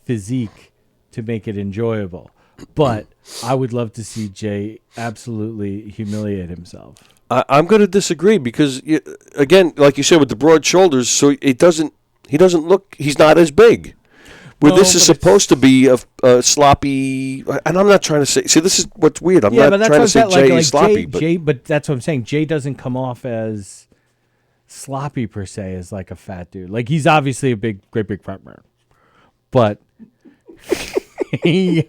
physique to make it enjoyable. But I would love to see Jay absolutely humiliate himself. I'm going to disagree because, again, like you said, with the broad shoulders, so he doesn't look, he's not as big. Where this is supposed to be a sloppy, and I'm not trying to say, this is what's weird. I'm not trying to say Jay is sloppy. But that's what I'm saying. Jay doesn't come off as sloppy per se as like a fat dude. Like he's obviously a great big front man. But he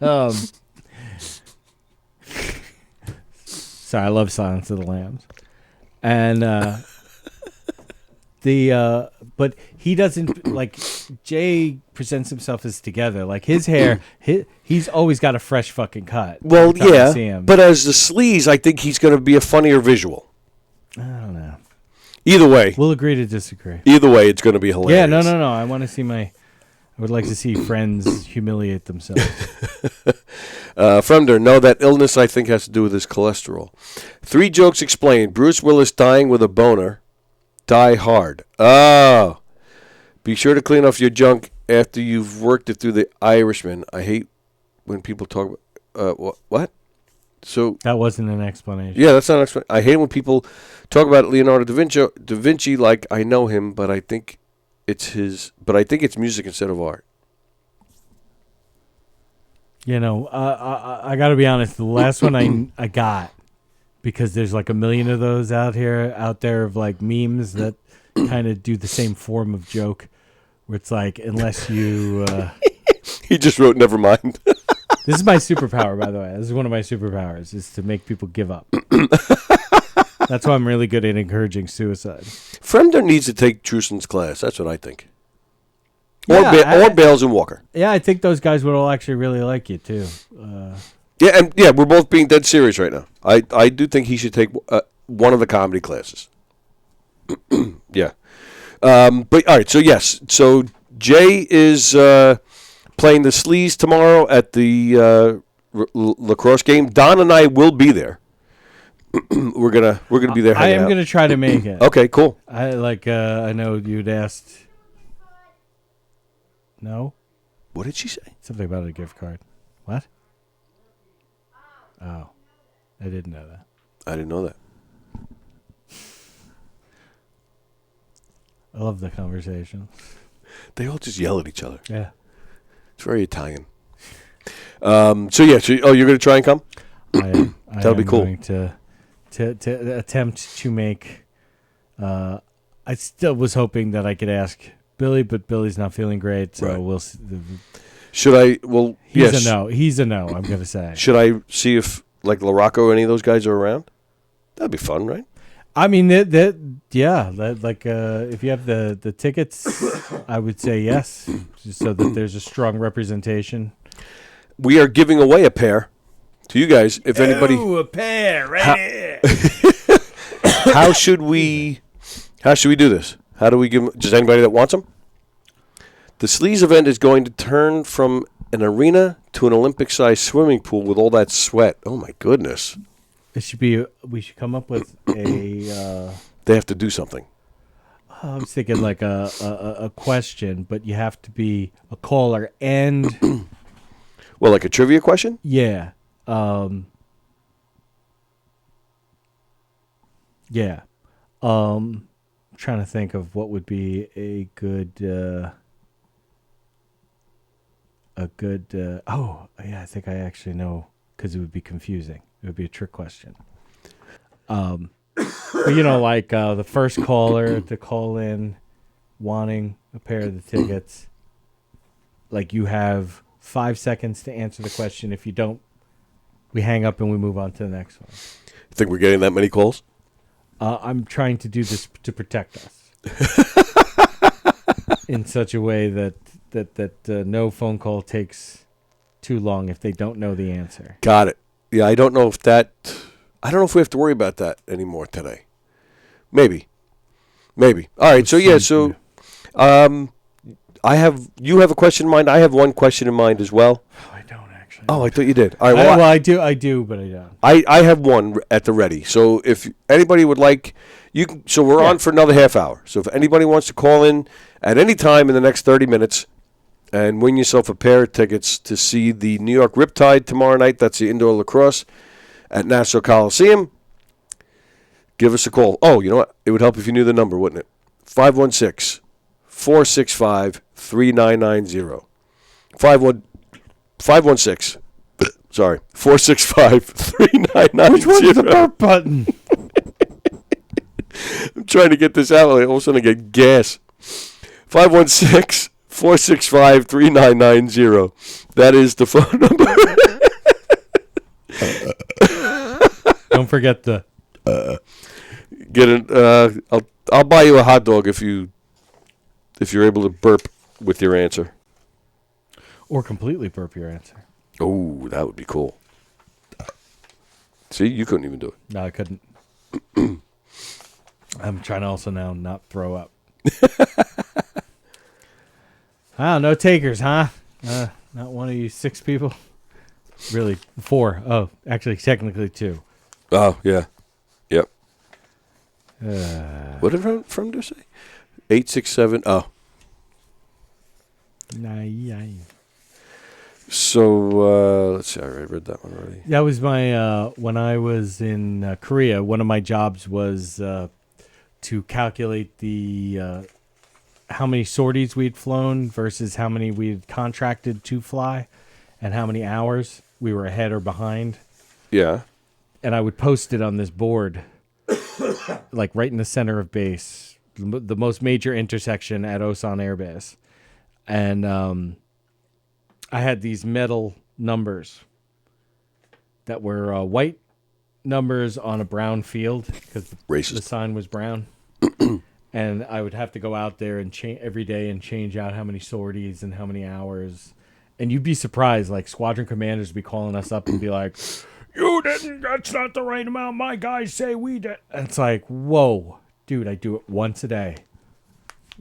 sorry, I love Silence of the Lambs. And but he doesn't, like, Jay presents himself as together. Like, his hair, he's always got a fresh fucking cut. Well, every time I see yeah, him. but as the sleaze, I think he's going to be a funnier visual. I don't know. Either way. We'll agree to disagree. Either way, it's going to be hilarious. Yeah, no. I want to see I would like to see friends humiliate themselves. From there, no, that illness I think has to do with his cholesterol. 3 jokes explained. Bruce Willis dying with a boner. Die hard. Oh. Be sure to clean off your junk after you've worked it through the Irishman. I hate when people talk about... what? So That wasn't an explanation. yeah, that's not an explanation. I hate when people talk about Leonardo da Vinci like I know him, but I think it's music instead of art. You know, I got to be honest. The last one I got, because there's like a million of those out there of like memes that kind of do the same form of joke, where it's like, unless you... He just wrote Nevermind. This is my superpower, by the way. This is one of my superpowers, is to make people give up. That's why I'm really good at encouraging suicide. Fremder needs to take Truson's class. That's what I think. Yeah, Or Bales and Walker. Yeah, I think those guys would all actually really like you, too. Yeah, we're both being dead serious right now. I do think he should take one of the comedy classes. Yeah. But, all right, so yes. So Jay is playing the sleaze tomorrow at the lacrosse game. Don and I will be there. We're gonna be there. I am out. gonna try to make it. Okay, cool. I know you'd asked. No. What did she say? Something about a gift card. What? Oh, I didn't know that. I didn't know that. I love the conversation. They all just yell at each other. Yeah. It's very Italian. So you're gonna try and come? That'll be cool. Going to attempt to make. I still was hoping that I could ask Billy, but Billy's not feeling great, so Right. we'll see. Should I? Well, He's yes. a no. He's a no. I'm gonna say. Should I see if like LaRocco or any of those guys are around? That'd be fun, right? I mean, if you have the tickets, I would say yes, just so that there's a strong representation. We are giving away a pair to you guys. If anybody, a pair right here. how should we do this? How do we give them? Just anybody that wants them? The sleaze event is going to turn from an arena to an Olympic-sized swimming pool with all that sweat. Oh my goodness! It should be. We should come up with a. They have to do something. I was thinking like a question, but you have to be a caller and. Well, like a trivia question? Yeah. Yeah. Trying to think of what would be a good. Oh, yeah, I think I actually know, because it would be confusing. It would be a trick question. But like the first caller to call in wanting a pair of the tickets, like you have 5 seconds to answer the question. If you don't, we hang up and we move on to the next one. Think we're getting that many calls? I'm trying to do this to protect us in such a way that no phone call takes too long if they don't know the answer. Got it. Yeah, I don't know if we have to worry about that anymore today. Maybe. All right. So yeah. So, you have a question in mind. I have one question in mind as well. Oh, I don't actually. Oh, I thought you did. All right. Well, I do, but I don't. I have one at the ready. So if anybody would like, you can. So we're on for another half hour. So if anybody wants to call in at any time in the next 30 minutes and win yourself a pair of tickets to see the New York Riptide tomorrow night, that's the indoor lacrosse at Nassau Coliseum, give us a call. Oh, you know what? It would help if you knew the number, wouldn't it? 516-465-3990. 516. Sorry, 465-3990. Which one's the burp button? I'm trying to get this out. All of a sudden I get gas. 516 465-3990. That is the phone number. Don't forget the. Get it. I'll buy you a hot dog if you're able to burp with your answer. Or completely burp your answer. Oh, that would be cool. See, you couldn't even do it. No, I couldn't. I'm trying to also now not throw up. Oh, no takers, huh? Not one of you 6 people? Really, 4. Oh, actually, technically 2. Oh, yeah. Yep. What did from do say? 867. Oh. Nah. So, let's see. I read that one already. That was my, when I was in Korea, one of my jobs was to calculate the how many sorties we'd flown versus how many we'd contracted to fly and how many hours we were ahead or behind. Yeah. And I would post it on this board, like right in the center of base, the most major intersection at Osan Air Base. And I had these metal numbers that were white numbers on a brown field because the sign was brown. And I would have to go out there and every day and change out how many sorties and how many hours. And you'd be surprised, like squadron commanders would be calling us up and be like, "You didn't, that's not the right amount. My guys say we did." And it's like, whoa, dude, I do it once a day.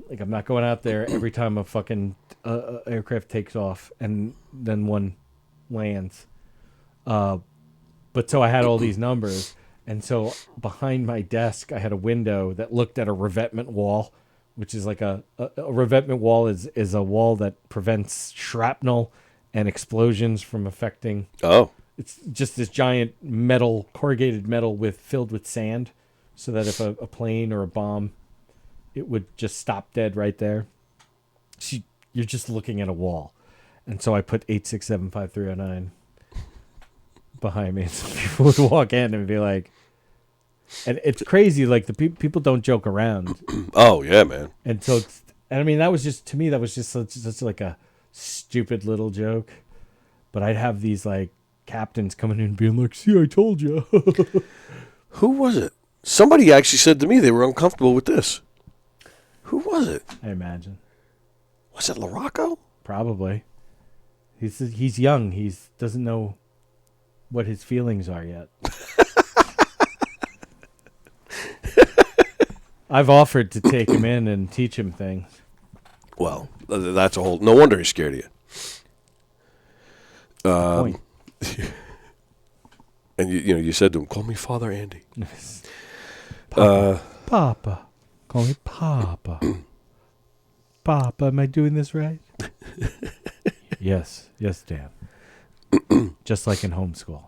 Like, I'm not going out there every time a fucking aircraft takes off and then one lands. But so I had all these numbers. And so behind my desk, I had a window that looked at a revetment wall, which is like a revetment wall is a wall that prevents shrapnel and explosions from affecting. Oh. It's just this giant metal, corrugated metal filled with sand, so that if a plane or a bomb, it would just stop dead right there. So you're just looking at a wall. And so I put 8675309 behind me. So people would walk in and be like, and it's crazy. Like the people don't joke around. Oh yeah, man. And so, I mean, that was just, to me, that was just such like a stupid little joke. But I'd have these like captains coming in and being like, "See, I told you." Who was it? Somebody actually said to me they were uncomfortable with this. Who was it? I imagine. Was it LaRocco? Probably. He's young. He doesn't know what his feelings are yet. I've offered to take him in and teach him things. Well, that's a whole. No wonder he's scared of you. Point. And you said to him, "Call me Father Andy." Papa. Call me Papa. Papa, am I doing this right? Yes, Dan. Just like in homeschool.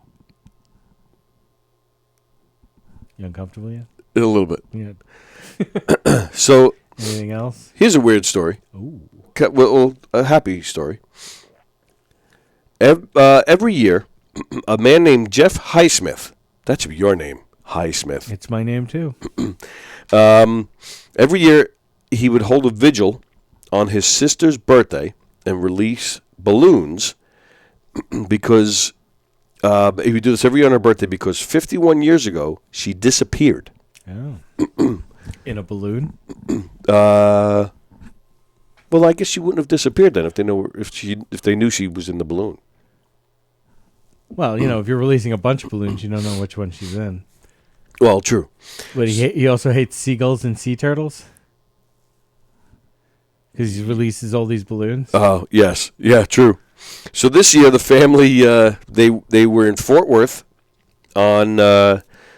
You uncomfortable yet? A little bit. Yeah. So, anything else? Here's a weird story. Ooh. Well, a happy story. Every year, a man named Jeff Highsmith, that should be your name, Highsmith. It's my name too. Every year, he would hold a vigil on his sister's birthday and release balloons because he would do this every year on her birthday because 51 years ago, she disappeared. Oh. In a balloon? Well, I guess she wouldn't have disappeared then if they knew she was in the balloon. Well, if you're releasing a bunch of balloons, you don't know which one she's in. Well, true. But he also hates seagulls and sea turtles? Because he releases all these balloons? Oh, yes. Yeah, true. So this year, the family, they were in Fort Worth on,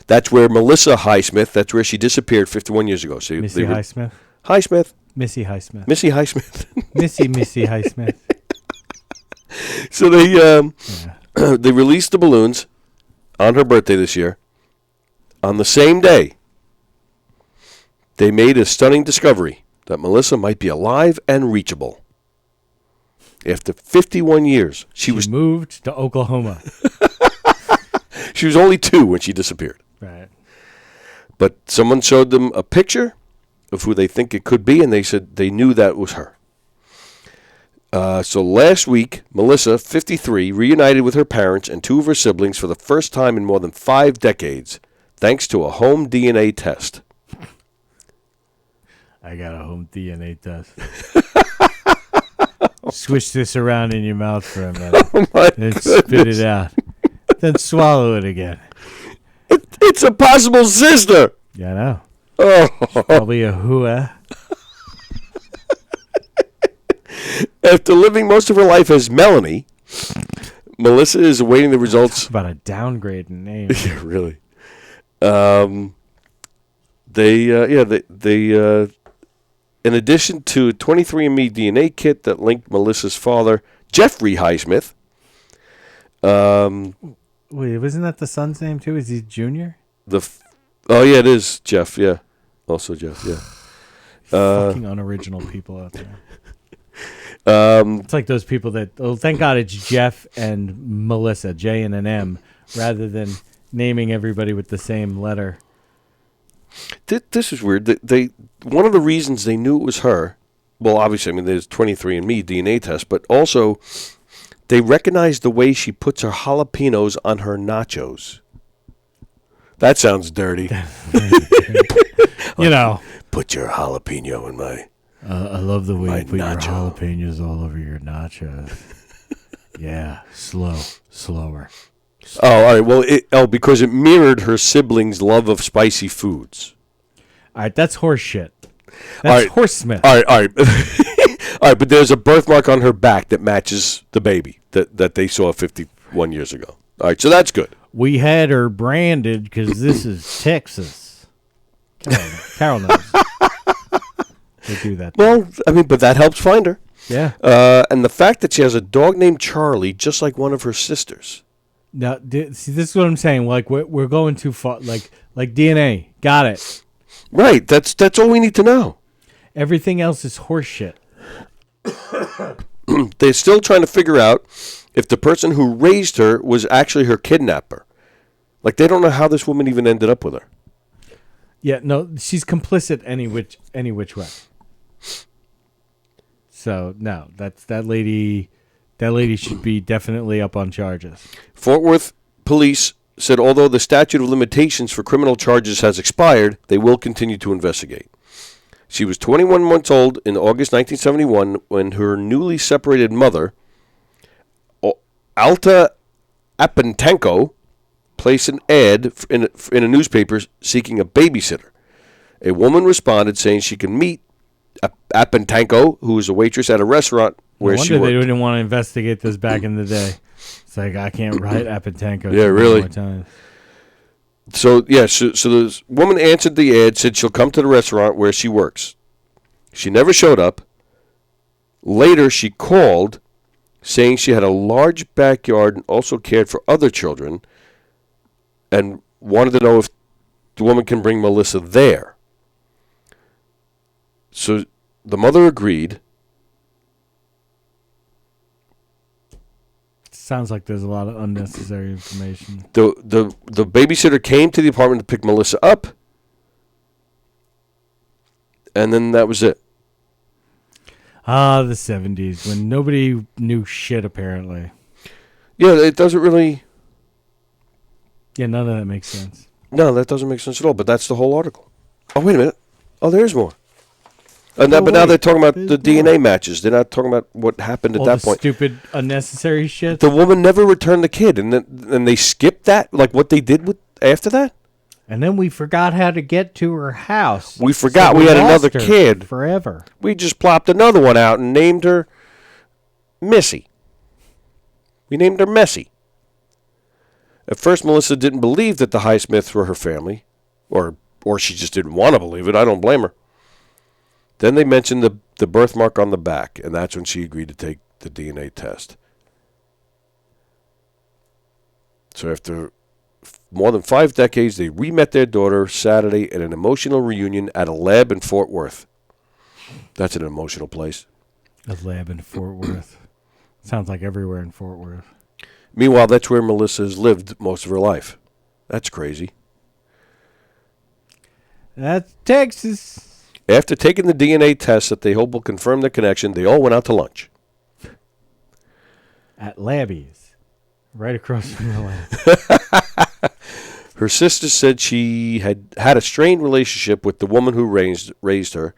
that's where Melissa Highsmith, that's where she disappeared 51 years ago. So Missy Highsmith? Highsmith. Missy Highsmith. Missy Highsmith. Missy Highsmith. So they released the balloons on her birthday this year. On the same day, they made a stunning discovery that Melissa might be alive and reachable. After 51 years, she was moved to Oklahoma. She was only 2 when she disappeared. Right. But someone showed them a picture of who they think it could be, and they said they knew that was her. So last week, Melissa, 53, reunited with her parents and 2 of her siblings for the first time in more than 5 decades, thanks to a home DNA test. I got a home DNA test. Switch this around in your mouth for a minute. Then spit it out. Then swallow it again. It's a possible sister. Yeah, I know. Oh. Probably a hua. After living most of her life as Melanie, Melissa is awaiting the results. About a downgrade in name. Yeah, really. They in addition to a 23andMe DNA kit that linked Melissa's father, Jeffrey Highsmith. Wait, wasn't that the son's name too? Is he junior? Oh yeah, it is Jeff. Yeah, also Jeff. Yeah. Fucking unoriginal people out there. It's like those people that. Oh, thank God it's Jeff and Melissa, J and an M, rather than naming everybody with the same letter. This is weird. They one of the reasons they knew it was her. Well, obviously, I mean, there's 23andMe DNA test, but also they recognized the way she puts her jalapenos on her nachos. That sounds dirty. You know, put your jalapeno in my. I love the way you put nacho. your jalapenos all over your nachos. Yeah, slower. Oh, all right. Well, because it mirrored her siblings' love of spicy foods. All right, that's horse shit. That's right. horse smith. All right. All right, but there's a birthmark on her back that matches the baby that they saw 51 years ago. All right, so that's good. We had her branded because this is Texas. Carol knows. They do that. Well, I mean, but that helps find her. Yeah. And the fact that she has a dog named Charlie, just like one of her sisters. Now, see, this is what I'm saying. Like, we're going too far. Like DNA. Got it. Right. That's all we need to know. Everything else is horse shit. They're still trying to figure out if the person who raised her was actually her kidnapper. Like, they don't know how this woman even ended up with her. Yeah, no, she's complicit any which way. So no, that lady should be definitely up on charges. Fort Worth police said although the statute of limitations for criminal charges has expired, they will continue to investigate. She was 21 months old in August 1971 when her newly separated mother, Alta Apentenko, placed an ad in a newspaper seeking a babysitter. A woman responded saying she can meet Apentenko, who was a waitress at a restaurant where she worked. They didn't want to investigate this back in the day. It's like, I can't write Apentenko. Yeah, really. So this woman answered the ad, said she'll come to the restaurant where she works. She never showed up. Later, she called, saying she had a large backyard and also cared for other children, and wanted to know if the woman can bring Melissa there. So the mother agreed. Sounds like there's a lot of unnecessary information. The babysitter came to the apartment to pick Melissa up, and then that was it. Ah, the 70s, when nobody knew shit, apparently. Yeah, it doesn't really... Yeah, none of that makes sense. No, that doesn't make sense at all, but that's the whole article. Oh, wait a minute. Oh, there's more. But now they're talking about the DNA matches. They're not talking about what happened at all that the point. Stupid, unnecessary shit. The woman never returned the kid, and they skipped that, like what they did with after that. And then we forgot how to get to her house. We forgot we had another kid forever. We just plopped another one out and named her Missy. We named her Messy. At first, Melissa didn't believe that the Highsmiths were her family, or she just didn't want to believe it. I don't blame her. Then they mentioned the birthmark on the back, and that's when she agreed to take the DNA test. So after more than 5 decades, they re-met their daughter Saturday at an emotional reunion at a lab in Fort Worth. That's an emotional place. A lab in Fort Worth. Sounds like everywhere in Fort Worth. Meanwhile, that's where Melissa has lived most of her life. That's crazy. That's Texas. After taking the DNA test that they hope will confirm their connection, they all went out to lunch. at Labby's, right across from the lab. Her sister said she had a strained relationship with the woman who raised her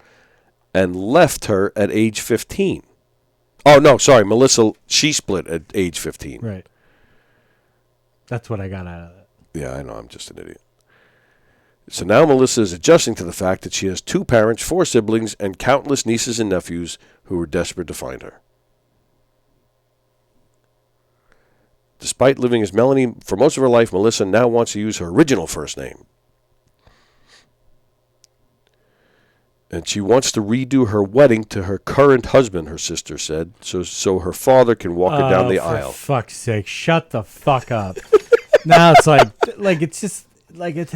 and left her at age 15. Oh, no, sorry. Melissa, she split at age 15. Right. That's what I got out of it. Yeah, I know. I'm just an idiot. So now Melissa is adjusting to the fact that she has 2 parents, 4 siblings, and countless nieces and nephews who are desperate to find her. Despite living as Melanie for most of her life, Melissa now wants to use her original first name. And she wants to redo her wedding to her current husband, her sister said, so her father can walk her down the aisle. For fuck's sake, shut the fuck up. Now it's like it's just like it's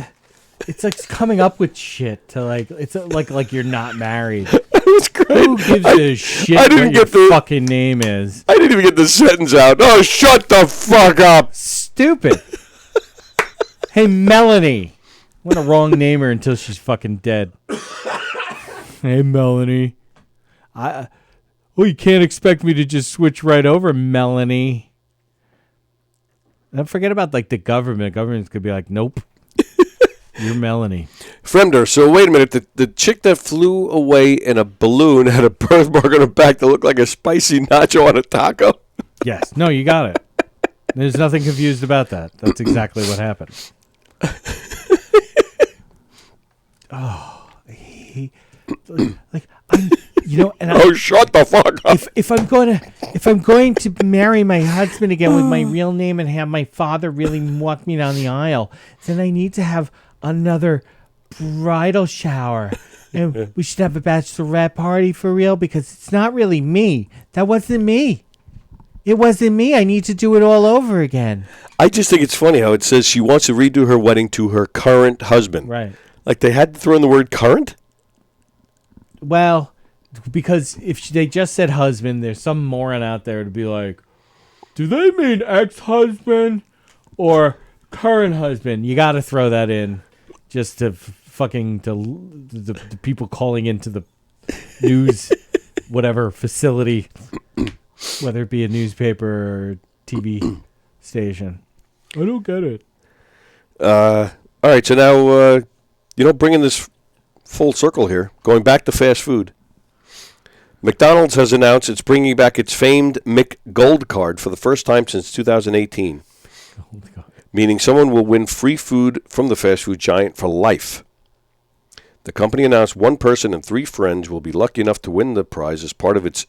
like coming up with shit to it's like you're not married. It was great. Who gives a shit I didn't what get your fucking name is? I didn't even get the sentence out. Oh, shut the fuck up. Stupid. Hey, Melanie. I'm gonna wrong name her until she's fucking dead. Hey, Melanie. You can't expect me to just switch right over, Melanie. Don't forget about the government. Government's gonna be like, nope. You're Melanie. Fremder, so wait a minute. The chick that flew away in a balloon had a birthmark on her back that looked like a spicy nacho on a taco? Yes. No, you got it. There's nothing confused about that. That's exactly what happened. Oh, Shut the fuck up. If I'm going to marry my husband again with my real name and have my father really walk me down the aisle, then I need to have another bridal shower. And we should have a bachelorette party for real because it's not really me. That wasn't me. It wasn't me. I need to do it all over again. I just think it's funny how it says she wants to redo her wedding to her current husband. Right. Like they had to throw in the word current? Well, because if they just said husband, there's some moron out there to be like, do they mean ex-husband or current husband? You got to throw that in just to the people calling into the news, whatever facility, whether it be a newspaper or TV station. I don't get it. All right, so now, bringing this full circle here, going back to fast food. McDonald's has announced it's bringing back its famed McGold card for the first time since 2018, meaning someone will win free food from the fast food giant for life. The company announced 1 person and 3 friends will be lucky enough to win the prize as part of its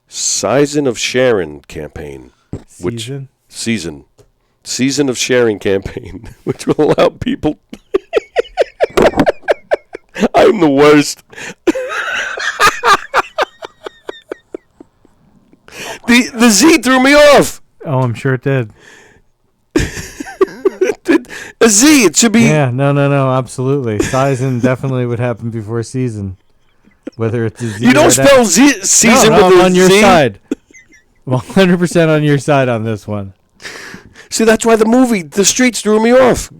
Season of Sharing campaign. Season of Sharing campaign, which will allow people... I'm the worst. The Z threw me off. Oh, I'm sure it did. A Z, it should be... Yeah, no, absolutely. Season definitely would happen before season. Whether it's a Z You don't spell season with a on your Z? side. 100% on your side on this one. See, that's why The Streets threw me off.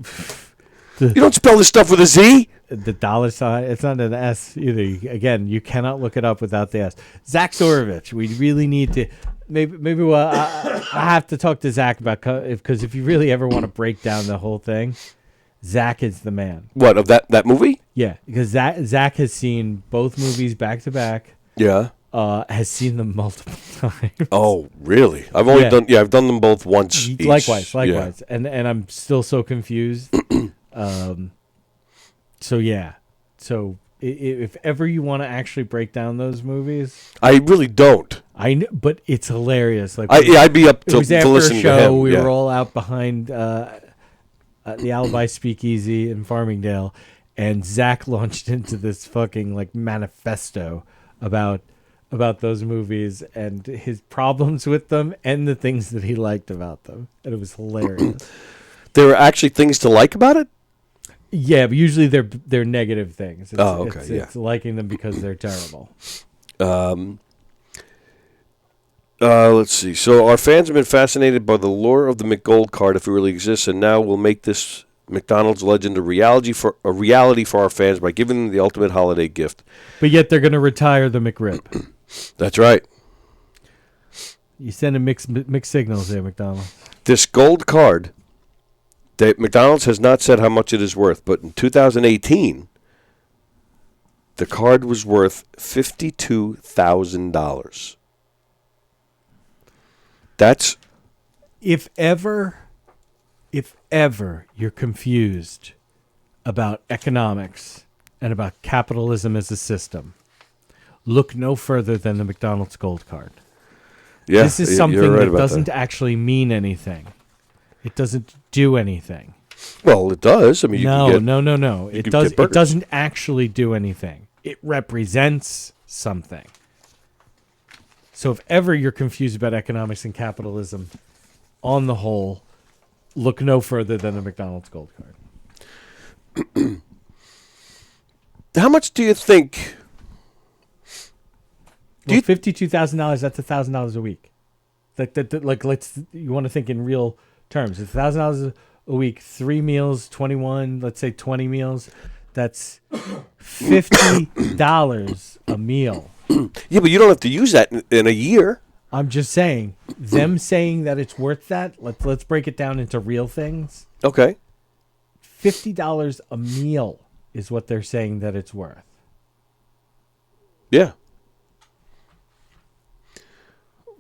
You don't spell this stuff with a Z. The dollar sign, it's not an S either. Again, you cannot look it up without the S. Zach Sorovich, we really need to... Maybe I have to talk to Zach about... Because if you really ever want to break down the whole thing, Zach is the man. What, of that movie? Yeah, because Zach has seen both movies back to back. Yeah. Has seen them multiple times. Oh, really? I've only I've done them both once each. Likewise. Yeah. And I'm still so confused. So if ever you want to actually break down those movies, I really don't. I know, but it's hilarious. Like I'd be up to it was after listen a show. to him. We were all out behind the Alibi Speakeasy in Farmingdale, and Zach launched into this fucking manifesto about those movies and his problems with them and the things that he liked about them, and it was hilarious. There were actually things to like about it? Yeah, but usually they're negative things. It's liking them because they're terrible. Let's see. So our fans have been fascinated by the lure of the McGold card, if it really exists, and now we'll make this McDonald's legend a reality for our fans by giving them the ultimate holiday gift. But yet they're going to retire the McRib. That's right. You sending mixed signals there, McDonald's. This gold card, McDonald's has not said how much it is worth, but in 2018, the card was worth $52,000. That's... If ever you're confused about economics and about capitalism as a system, look no further than the McDonald's gold card. Yeah, this is you're something right that about doesn't that. actually mean anything. It doesn't do anything. Well, it does. I mean, you can get, no. you It can does. get burgers. It doesn't actually do anything. It represents something. So if ever you're confused about economics and capitalism, on the whole, look no further than the McDonald's gold card. How much do you think? Well, $52,000. That's $1,000 a week. Like you want to think in real terms. It's $1,000 a week, 3 meals, 21. Let's say 20 meals. That's $50 a meal. Yeah, but you don't have to use that in a year. I'm just saying, them saying that it's worth that. Let's break it down into real things. Okay. $50 a meal is what they're saying that it's worth. Yeah.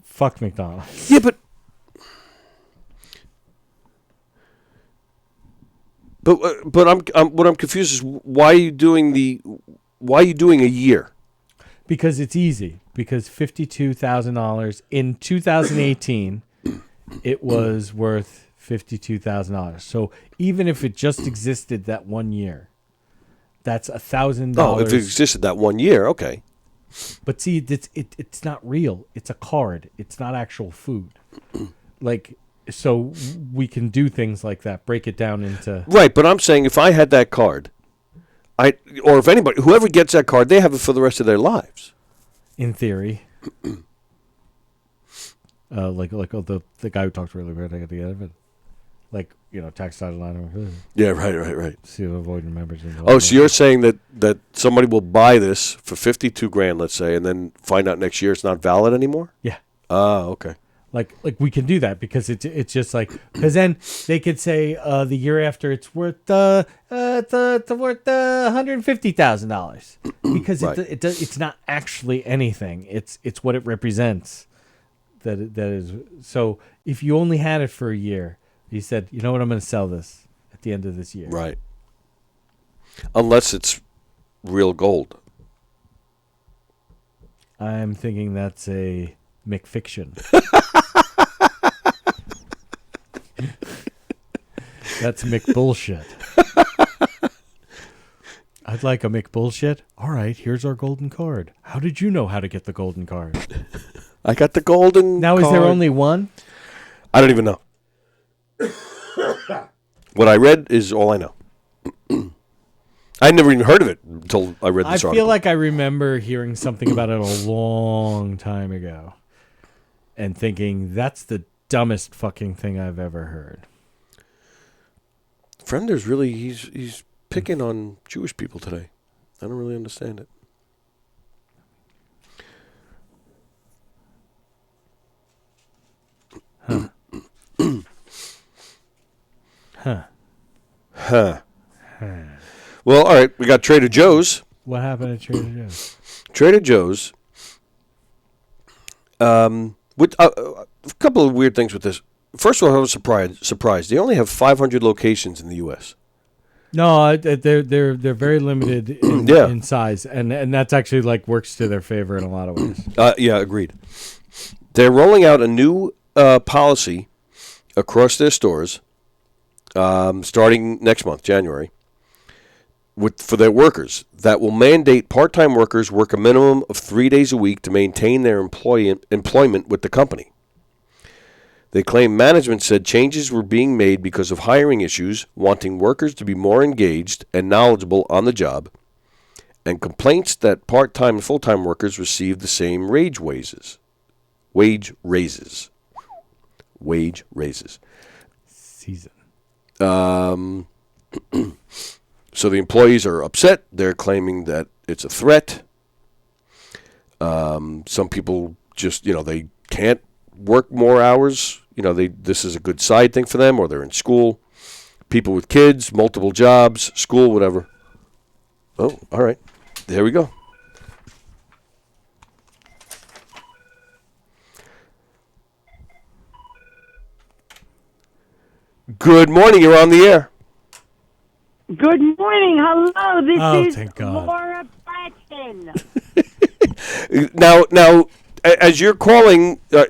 Fuck McDonald's. Yeah, but I'm what I'm confused is why are you doing a year? Because it's easy. Because $52,000 in 2018, it was worth $52,000. So even if it just existed that 1 year, that's $1,000. Oh, if it existed that 1 year, okay. But see, it's not real. It's a card. It's not actual food. So we can do things like that. Break it down into... Right, but I'm saying if I had that card, or if anybody, whoever gets that card, they have it for the rest of their lives. In theory. The guy who talked really weird, I got to get it. Like, tax title line. Yeah, right. See if avoiding members. Oh, so you're saying that somebody will buy this for $52,000, let's say, and then find out next year it's not valid anymore? Yeah. Okay. Like we can do that because it's just like, because then they could say the year after it's worth $150,000 because Right. it's not actually anything. It's what it represents. That is. So if you only had it for a year, you said, you know what, I'm going to sell this at the end of this year. Right. Unless it's real gold. I'm thinking that's a McFiction. That's McBullshit. I'd like a McBullshit. All right, here's our golden card. How did you know how to get the golden card? I got the golden Now, is card. there only one? I don't even know. What I read is all I know. I never even heard of it until I read this article. I feel like I remember hearing something about it a long time ago and thinking, that's the dumbest fucking thing I've ever heard. Friender's really, he's picking on Jewish people today. I don't really understand it. Huh. Well, all right, we got Trader Joe's. What happened at Trader Joe's? Trader Joe's. With a couple of weird things with this. First of all, I was surprised. They only have 500 locations in the U.S. No, they're very limited in size, and that's actually like works to their favor in a lot of ways. Yeah, agreed. They're rolling out a new policy across their stores starting next month, January, for their workers that will mandate part-time workers work a minimum of 3 days a week to maintain their employment with the company. They claim management said changes were being made because of hiring issues, wanting workers to be more engaged and knowledgeable on the job, and complaints that part-time and full-time workers received the same wage raises. Season. So the employees are upset. They're claiming that it's a threat. Some people just, they can't work more hours. This is a good side thing for them, or they're in school. People with kids, multiple jobs, school, whatever. Oh, all right. There we go. Good morning. You're on the air. Good morning. Hello. This is thank God. Laura Braxton. Now, as you're calling, are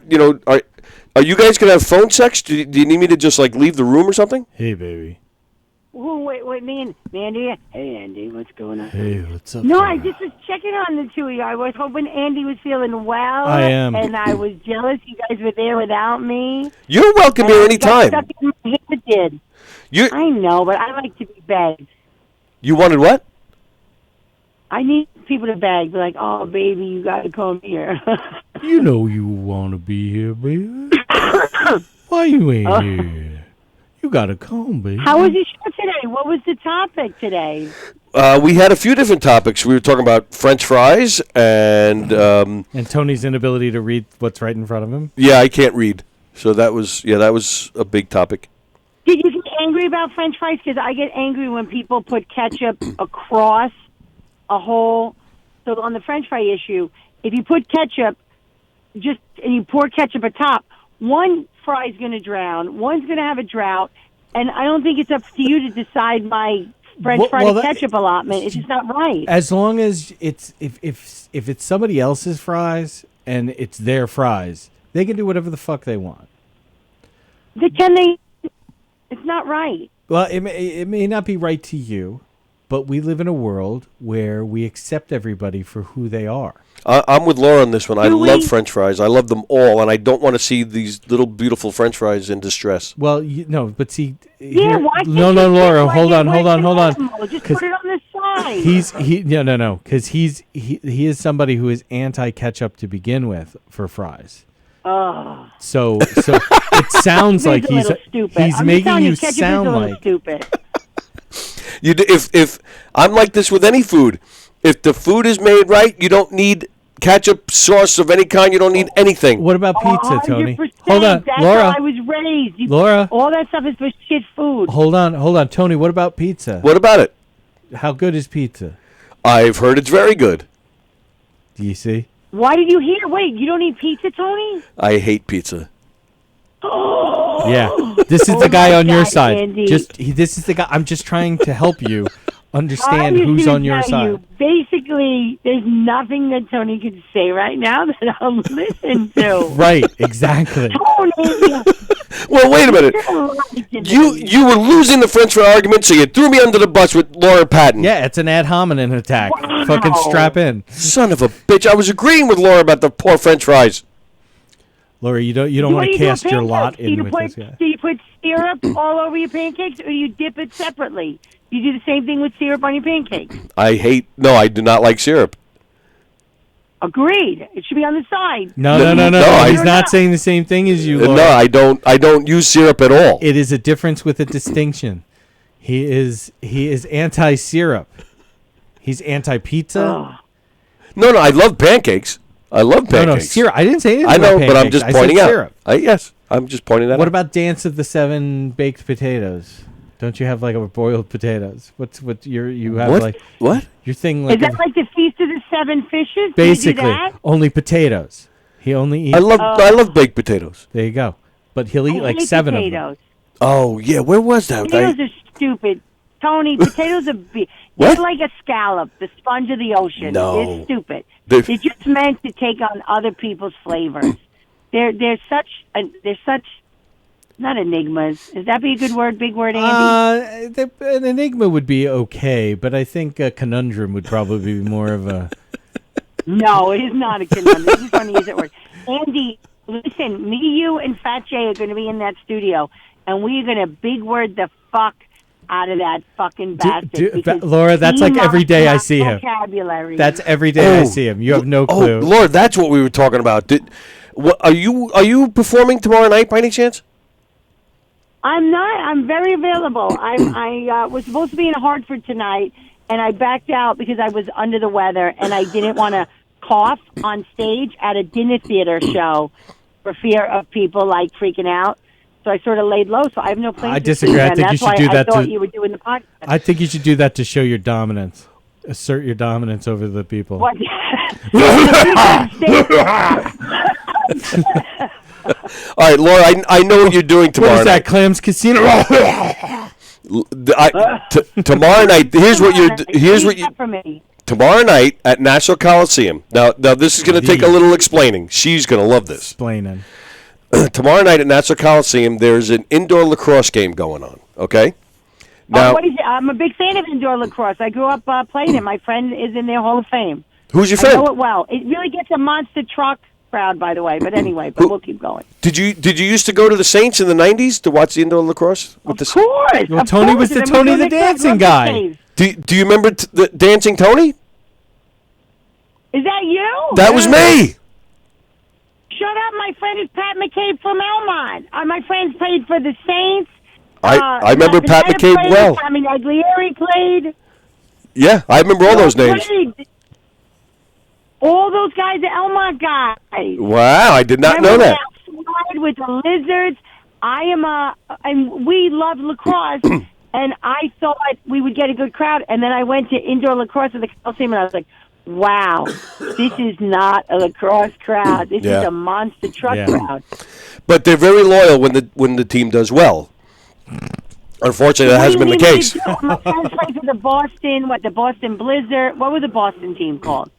you guys gonna have phone sex? Do you need me to just leave the room or something? Hey, baby. Oh, wait, me and Andy. Hey, Andy, what's going on? Hey, what's up? No, Laura? I just was checking on the two of you. I was hoping Andy was feeling well. I am. And I was jealous you guys were there without me. You're welcome here anytime. Stuck in my head it did. I know, but I like to be begged. You wanted what? I need people to beg. Be like, oh, baby, you got to come here. You know you want to be here, baby. Why you ain't here? You got to come, baby. How was your show today? What was the topic today? We had a few different topics. We were talking about French fries and Tony's inability to read what's right in front of him. Yeah, I can't read. So that was a big topic. Did you get angry about French fries? Because I get angry when people put ketchup across a whole. So on the French fry issue, if you put ketchup, and you pour ketchup atop, one fry's going to drown, one's going to have a drought, and I don't think it's up to you to decide my French fry ketchup allotment. It's just not right. As long as it's if it's somebody else's fries and it's their fries, they can do whatever the fuck they want. Can they? It's not right. Well, it may not be right to you, but we live in a world where we accept everybody for who they are. I'm with Laura on this one. I love French fries. I love them all, and I don't want to see these little beautiful French fries in distress. Well, but see, Yeah, why can't no, you Laura, just hold on. Just put it on the side. No, because he is somebody who is anti-ketchup to begin with for fries. Oh. So it sounds like he's making you sound like stupid. If I'm like this with any food, if the food is made right, you don't need ketchup sauce of any kind. You don't need anything. What about pizza, Tony? 100%. Hold on, That's Laura. how I was raised. Laura. All that stuff is for shit food. Hold on, Tony. What about pizza? What about it? How good is pizza? I've heard it's very good. Do you see? Why did you hear? Wait, you don't eat pizza, Tony? I hate pizza. Yeah, this is the guy on your God, side. Andy. This is the guy. I'm just trying to help you understand I'm just who's gonna on your tell side. you, basically, there's nothing that Tony can say right now that I'll listen to. Right, exactly. Tony, Well, wait a minute. You were losing the French fry argument, so you threw me under the bus with Laura Patton. Yeah, it's an ad hominem attack. Wow. Fucking strap in, Son of a bitch! I was agreeing with Laura about the poor French fries. Laura. You don't want to cast your lot in with this guy. Do you put syrup all over your pancakes, or do you dip it separately? You do the same thing with syrup on your pancakes. I do not like syrup. Agreed. It should be on the side. No. He's not saying the same thing as you, Laura. No, I don't use syrup at all. It is a difference with a distinction. He is anti-syrup. He's anti-pizza. No, I love pancakes. I love pancakes. No, syrup. I didn't say anything I know, about but I'm pancakes. just I pointing said out. Syrup. Yes, I'm just pointing that out. What about Dance of the Seven Baked Potatoes? Don't you have like a boiled potatoes? You have what? like What? Your thing like Is that like the Feast of the Seven Fishes? basically Do you do that? only potatoes. He only eats. I love baked potatoes. There you go. But he'll eat I like hate 7 potatoes. of them. Oh yeah, where was that? Potatoes are stupid. Tony, potatoes are What? they're like a scallop, the sponge of the ocean. No. They're stupid. They're- They're just meant to take on other people's flavors. They're such not enigmas. Does that be a good word? Big word, Andy? An enigma would be okay, but I think a conundrum would probably be more of a. No, it is not a conundrum. This is going to use that word. Andy, listen, me, you, and Fat Jay are going to be in that studio, and we are going to big word the fuck out of that fucking bastard. because Laura, that's he like every knocks day I out see him. vocabulary. That's every day I see him. You have no clue. Oh Lord, that's what we were talking about. Are you performing tomorrow night by any chance? I'm not. I'm very available. I was supposed to be in Hartford tonight, and I backed out because I was under the weather, and I didn't want to cough on stage at a dinner theater show. for fear of people like freaking out. So I sort of laid low. So I have no plans. I disagree. I think you should do that. That's why I thought you were doing the podcast. I think you should do that to show your dominance. Assert your dominance over the people. What? All right, Laura, I know what you're doing tomorrow What is that, night. Clams Casino? Tomorrow night, here's what you for me. tomorrow night at Nassau Coliseum. Now this is going to take a little explaining. She's going to love this. Explaining. Tomorrow night at Nassau Coliseum, there's an indoor lacrosse game going on. Okay. Now, what is it? I'm a big fan of indoor lacrosse. I grew up playing it. My friend is in their Hall of Fame. who's your I friend? know it well. It really gets a monster truck crowd, by the way. But anyway, we'll keep going. Did you used to go to the Saints in the '90s to watch the indoor lacrosse? Of course. Well, of Tony course. was the And then Tony we the go to dancing rugby guy. days. Do you remember the Dancing Tony? Is that you? That was me. Shut up. My friend is Pat McCabe from Elmont. My friends played for the Saints. I remember Pat Pineda McCabe played, well. I mean, Aguilera played. Yeah, I remember all those names. Played. All those guys are Elmont guys. Wow, I did not know Remember that. outside with the Lizards. And we love lacrosse. And I thought we would get a good crowd. And then I went to indoor lacrosse at the Coliseum, and I was like, wow, this is not a lacrosse crowd. This is a monster truck crowd. But they're very loyal when the team does well. Unfortunately, that hasn't been the case. My friends played for the Boston Blizzard. What was the Boston team called?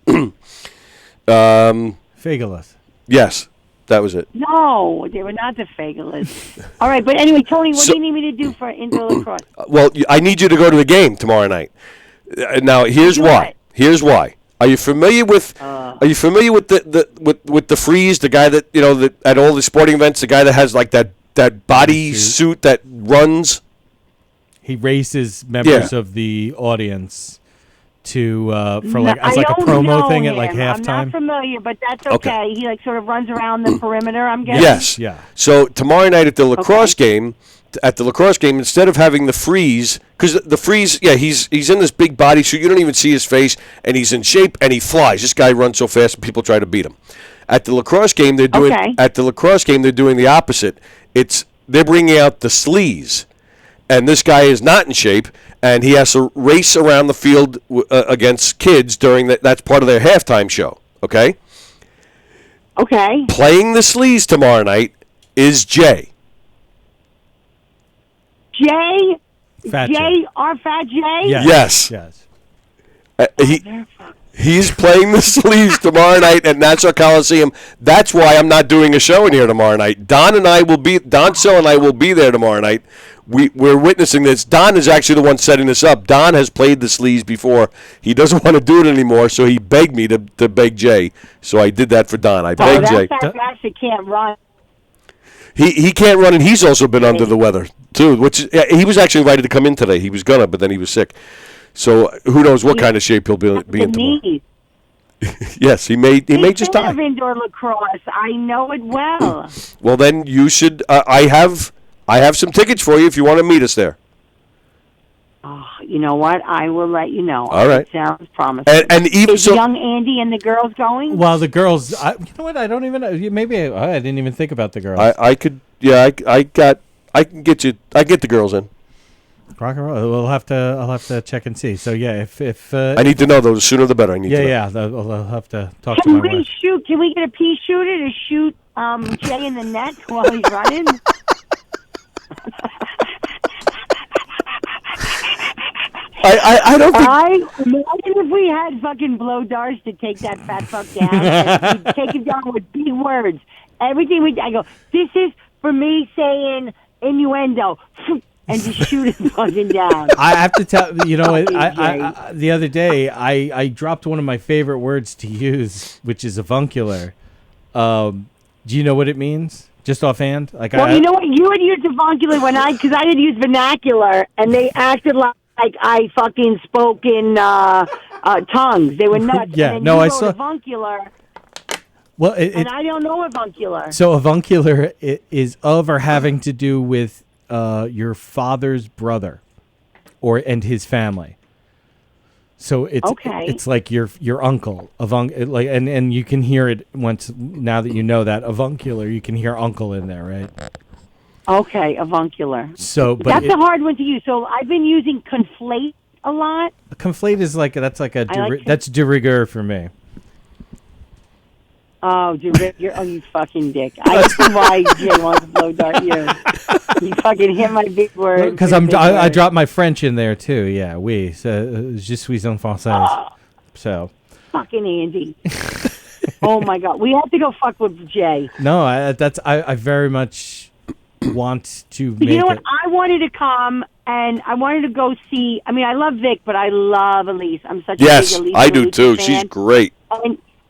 Fagalus. Yes, that was it. No, they were not the Fagalus. All right, but anyway, Tony, what do you need me to do for indoor lacrosse? Well, I need you to go to the game tomorrow night. Now, here's why. Here's why. Are you familiar with? Are you familiar with the freeze? The guy that that at all the sporting events, the guy that has like that body suit that runs. He races members of the audience to for like as like a promo thing at like halftime. I'm not familiar, but that's okay. He like sort of runs around the perimeter. I'm guessing. Yes. Yeah. So tomorrow night at the lacrosse game. At the lacrosse game, instead of having the freeze, because the freeze, he's in this big bodysuit. You don't even see his face, and he's in shape, and he flies. This guy runs so fast, and people try to beat him. At the lacrosse game, they're doing the opposite. They're bringing out the sleaze, and this guy is not in shape, and he has to race around the field against kids during that's part of their halftime show. Okay. Okay. Playing the sleaze tomorrow night is Jay. Jay? Fat Jay, our Fat Jay? Yes. Yes. He's playing the sleeves tomorrow night at Nassau Coliseum. That's why I'm not doing a show in here tomorrow night. Don Sill and I will be there tomorrow night. We're witnessing this. Don is actually the one setting this up. Don has played the sleeves before. He doesn't want to do it anymore, so he begged me to beg Jay. So I did that for Don. I begged Jay. That actually can't run. He can't run, and he's also been under the weather too. He was actually invited to come in today. He was gonna, but then he was sick. So who knows what kind of shape he'll be in tomorrow? Yes, he may just die. Of indoor lacrosse, I know it well. Well, then you should. I have some tickets for you if you want to meet us there. Oh, you know what? I will let you know. All right. It sounds promising. And even is young Andy and the girls going? Well, the girls. You know what? I don't even know. Maybe I didn't even think about the girls. I could. Yeah, I can get you. I get the girls in. Rock and roll. I'll have to check and see. So yeah, if I need to know though, the sooner the better. I need to know. I'll have to talk to my wife. Can we get a pea shooter to shoot Jay in the net while he's running? I don't think. Imagine if we had fucking blow darts to take that fat fuck down. And we'd take him down with big words. Everything I go, this is for me saying innuendo. And just shoot him fucking down. I have to tell I the other day I dropped one of my favorite words to use, which is avuncular. Do you know what it means? Just offhand? You know what? You had used avuncular because I had used vernacular, and they acted like I fucking spoke in tongues. They were nuts. Yeah, and no, I saw avuncular. Well, and I don't know avuncular. So avuncular is of or having to do with your father's brother, and his family. So it's like your uncle like and you can hear it once now that you know that avuncular, you can hear uncle in there, right? Okay, avuncular. So, but that's a hard one to use. So I've been using conflate a lot. Conflate is that's de rigueur for me. Oh, you fucking dick! I see why Jay wants to blow dart you. You fucking hit my big word. Because I dropped my French in there too. Yeah, oui. So, je suis un français. So. Fucking Andy. Oh my God, we have to go fuck with Jay. No, I very much want to. Make you know what? I wanted to come and I wanted to go see. I mean, I love Vic, but I love Elise. I'm such a big Elise. Yes, I do too. Fan. She's great.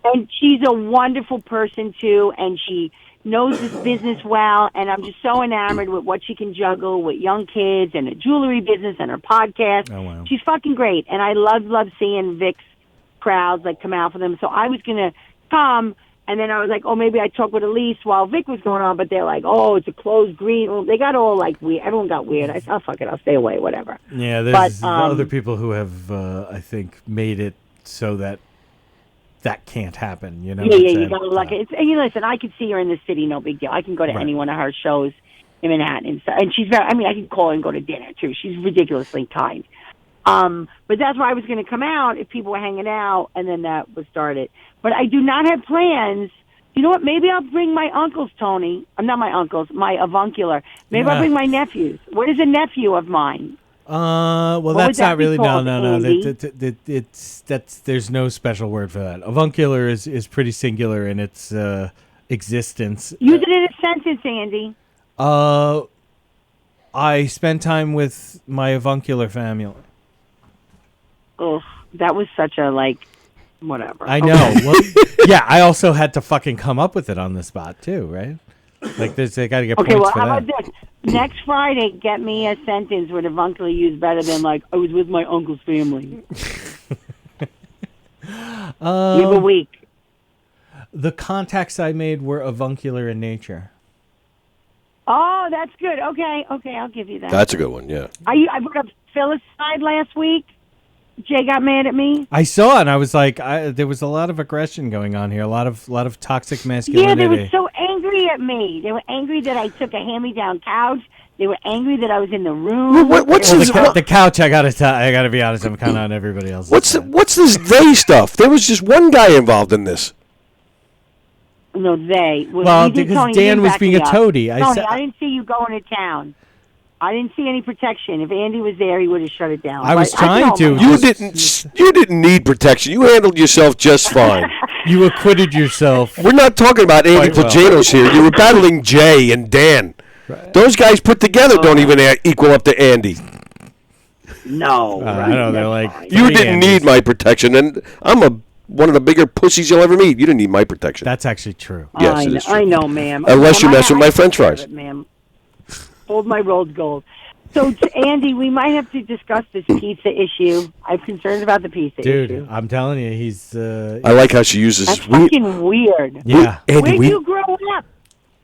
And she's a wonderful person, too, and she knows this business well, and I'm just so enamored with what she can juggle with young kids and a jewelry business and her podcast. Oh, wow. She's fucking great, and I love seeing Vic's crowds, like, come out for them. So I was going to come, and then I was like, oh, maybe I talk with Elise while Vic was going on, but they're like, oh, it's a closed green. Well, they got all, like, weird. Everyone got weird. I said, oh, fuck it, I'll stay away, whatever. Yeah, there's other people who have, I think, made it so that can't happen, you know. Yeah, you gotta look it. And you listen, I could see her in the city, no big deal. I can go to any one of her shows in Manhattan, and she's very. I mean, I can call her and go to dinner too. She's ridiculously kind. But that's why I was going to come out if people were hanging out, and then that was started. But I do not have plans. You know what? Maybe I'll bring my uncles, Tony. Not my uncles, my avuncular. Maybe I'll bring my nephews. What is a nephew of mine? Well, that's not really no. That's there's no special word for that. Avuncular is pretty singular in its existence. Use it in a sentence, Andy. I spent time with my avuncular family. Oh, that was such a whatever. I know. Well, yeah, I also had to fucking come up with it on the spot too, right? Like they got to get points for that. Okay, well, how about this? Next Friday, get me a sentence where avuncular used better than I was with my uncle's family. You have a week. The contacts I made were avuncular in nature. Oh, that's good. Okay, I'll give you that. That's a good one, yeah. I brought up filicide last week. Jay got mad at me. I saw it, and I was like, there was a lot of aggression going on here, a lot of toxic masculinity. Yeah, they were so angry at me. They were angry that I took a hand-me-down couch. They were angry that I was in the room. The couch? I gotta be honest. I'm kind of on everybody else's side. What's this they stuff? There was just one guy involved in this. No, they. Well, because Dan was being a toady. Tony, I didn't see you going to town. I didn't see any protection. If Andy was there, he would have shut it down. I was trying to. You didn't need protection. You handled yourself just fine. You acquitted yourself. We're not talking about Andy Plagainos here. You were battling Jay and Dan. Right. Those guys put together don't even equal up to Andy. No, I know they're like you didn't need my protection, and I'm one of the bigger pussies you'll ever meet. You didn't need my protection. That's actually true. Yes, it is true. I know, ma'am. Unless you mess with my French fries, ma'am. Hold my rolled gold. So, Andy, we might have to discuss this pizza issue. I'm concerned about the pizza issue. Dude, I'm telling you, he's... I like how she uses... That's fucking weird. Yeah. Where did you grow up?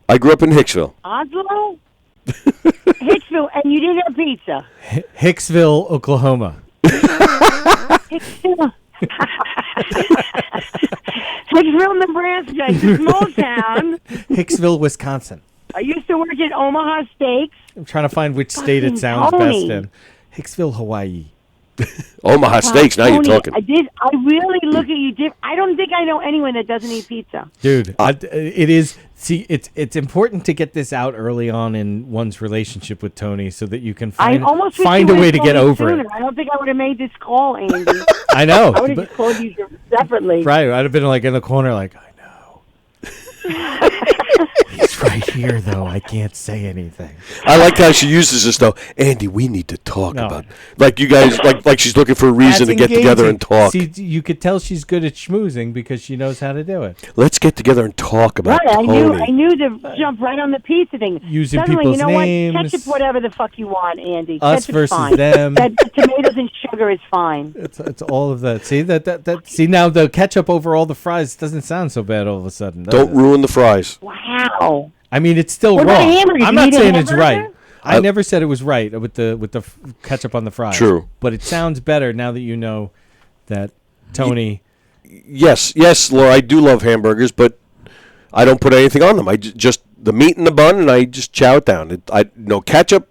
I grew up in Hicksville. Oslo? Hicksville, and you didn't have pizza? Hicksville, Oklahoma. Hicksville. Hicksville, Nebraska. It's a small town. Hicksville, Wisconsin. I used to work at Omaha Steaks. I'm trying to find which state it sounds best in. Hicksville, Hawaii. Omaha Steaks, now you're talking. I really look at you. I don't think I know anyone that doesn't eat pizza. Dude, it is... See, it's important to get this out early on in one's relationship with Tony so that you can find a way to get over it. I don't think I would have made this call, Andy. I know. I would have just called you separately. Right. I'd have been in the corner like, I know. He's right here, though. I can't say anything. I like how she uses this, though. Andy, we need to talk about... Like you guys... Like she's looking for a reason to get together and talk. See, you could tell she's good at schmoozing because she knows how to do it. Let's get together and talk about Tony. I knew to jump right on the pizza thing. Using people's names. What? Ketchup, whatever the fuck you want, Andy. Us Ketchup's versus fine. them. Tomatoes and sugar is fine. It's all of that. See See, now the ketchup over all the fries doesn't sound so bad all of a sudden. Don't ruin the fries. Wow. I mean, it's still what wrong. I'm not saying it's right. I never said it was right with the ketchup on the fries. True. But it sounds better now that you know that Tony. Yes, Laura, I do love hamburgers, but I don't put anything on them. I just the meat in the bun, and I just chow it down. No ketchup,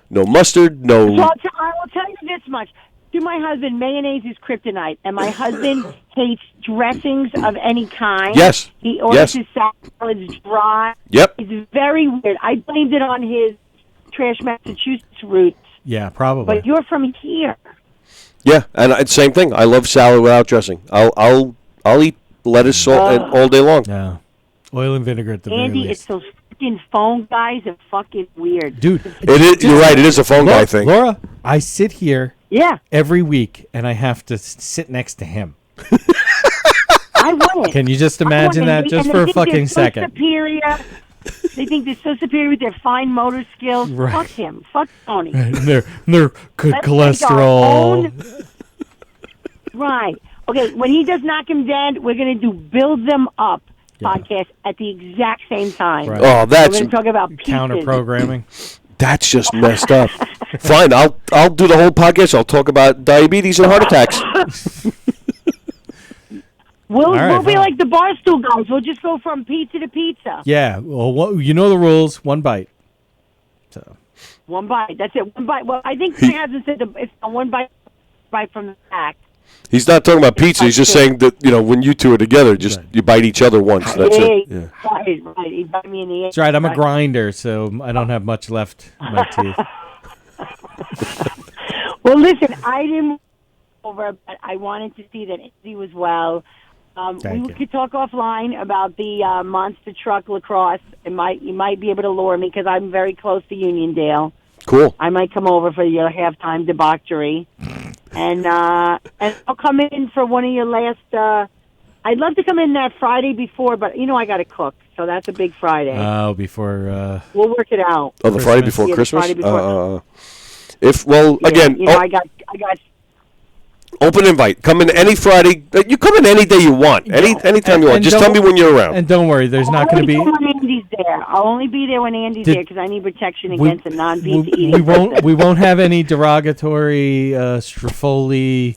no mustard, no. So I will tell you this much. To my husband, mayonnaise is kryptonite, and my husband hates dressings of any kind. Yes. He orders his salads dry. Yep. It's very weird. I blamed it on his trash Massachusetts roots. Yeah, probably. But you're from here. Yeah, and it's same thing. I love salad without dressing. I'll eat lettuce all day long. Yeah. Oil and vinegar at the very Andy, least. it's those fucking phone guys are fucking weird. Dude. You're right. It is a phone guy thing. Laura, I sit here Yeah. every week, and I have to sit next to him. I wouldn't. Can you just imagine that just for a fucking second? Superior. They think they're so superior with their fine motor skills. Right. Fuck him. Fuck Tony. Right. They're good Let's cholesterol. take our own- Right. Okay, when he does Knock Him Dead, we're going to do Build Them Up podcast at the exact same time. Right. Oh, We're that's going to talk about pieces. Counter programming. that's just messed up. Fine, I'll do the whole podcast. I'll talk about diabetes and heart attacks. We'll be fine. like the Barstool guys. We'll just go from pizza to pizza. Yeah. Well, you know the rules. One bite. So. One bite. That's it. One bite. Well, I think he hasn't said it's a one bite from the back. He's not talking about pizza. He's just saying that when you two are together, you bite each other once. That's it. Yeah. Right. He bite me in the That's right. I'm a grinder, so I don't have much left in my teeth. Well, listen, I didn't over, but I wanted to see that Izzy was well. We could talk offline about the monster truck lacrosse. You might be able to lure me because I'm very close to Uniondale. Cool. I might come over for your halftime debauchery, and I'll come in for one of your last. I'd love to come in that Friday before, but I got to cook, so that's a big Friday. Oh, before. We'll work it out. Oh, the Friday before Yeah, the Christmas. Friday before. I got open invite. Come in any Friday. You come in any day you want. Anytime you want. Just tell me when you're around. And don't worry, there's not going to be. When Andy's there. I'll only be there when Andy's there because I need protection against a non-pizza eating. We won't have any derogatory Strafoli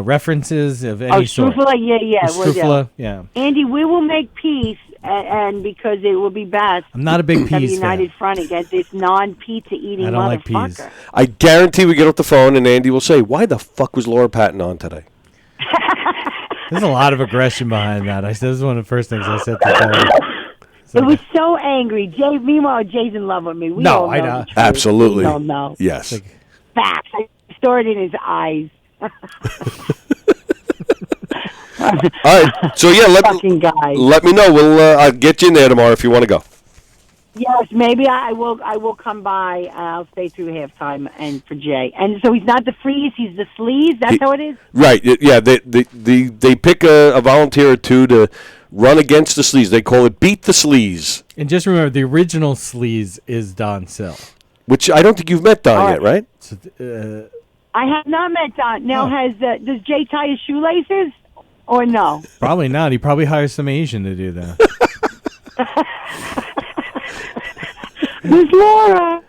references of any sort. Struffola, yeah. Andy, we will make peace, and because it will be best. I'm not a big to have a peas united fan. front against this non-pizza eating I don't like motherfucker. peas. I guarantee we get off the phone and Andy will say, "Why the fuck was Laura Patton on today?" There's a lot of aggression behind that. This is one of the first things I said to Terry. It was so angry. Meanwhile, Jay's in love with me. We all know I the know. truth. Absolutely. We all know. Yes. Facts. I saw it in his eyes. All right. So Fucking guy. let me know. I'll get you in there tomorrow if you want to go. Yes, maybe I will come by. I'll stay through halftime and for Jay. And so he's not the freeze, he's the sleaze. That's how it is. Right. Yeah. They pick a volunteer or two to run against the sleaze. They call it beat the sleaze. And just remember, the original sleaze is Don Sill. Which I don't think you've met Don yet, right? So, I have not met Don. Now, does Jay tie his shoelaces or no? probably not. He probably hires some Asian to do that. Who's Laura?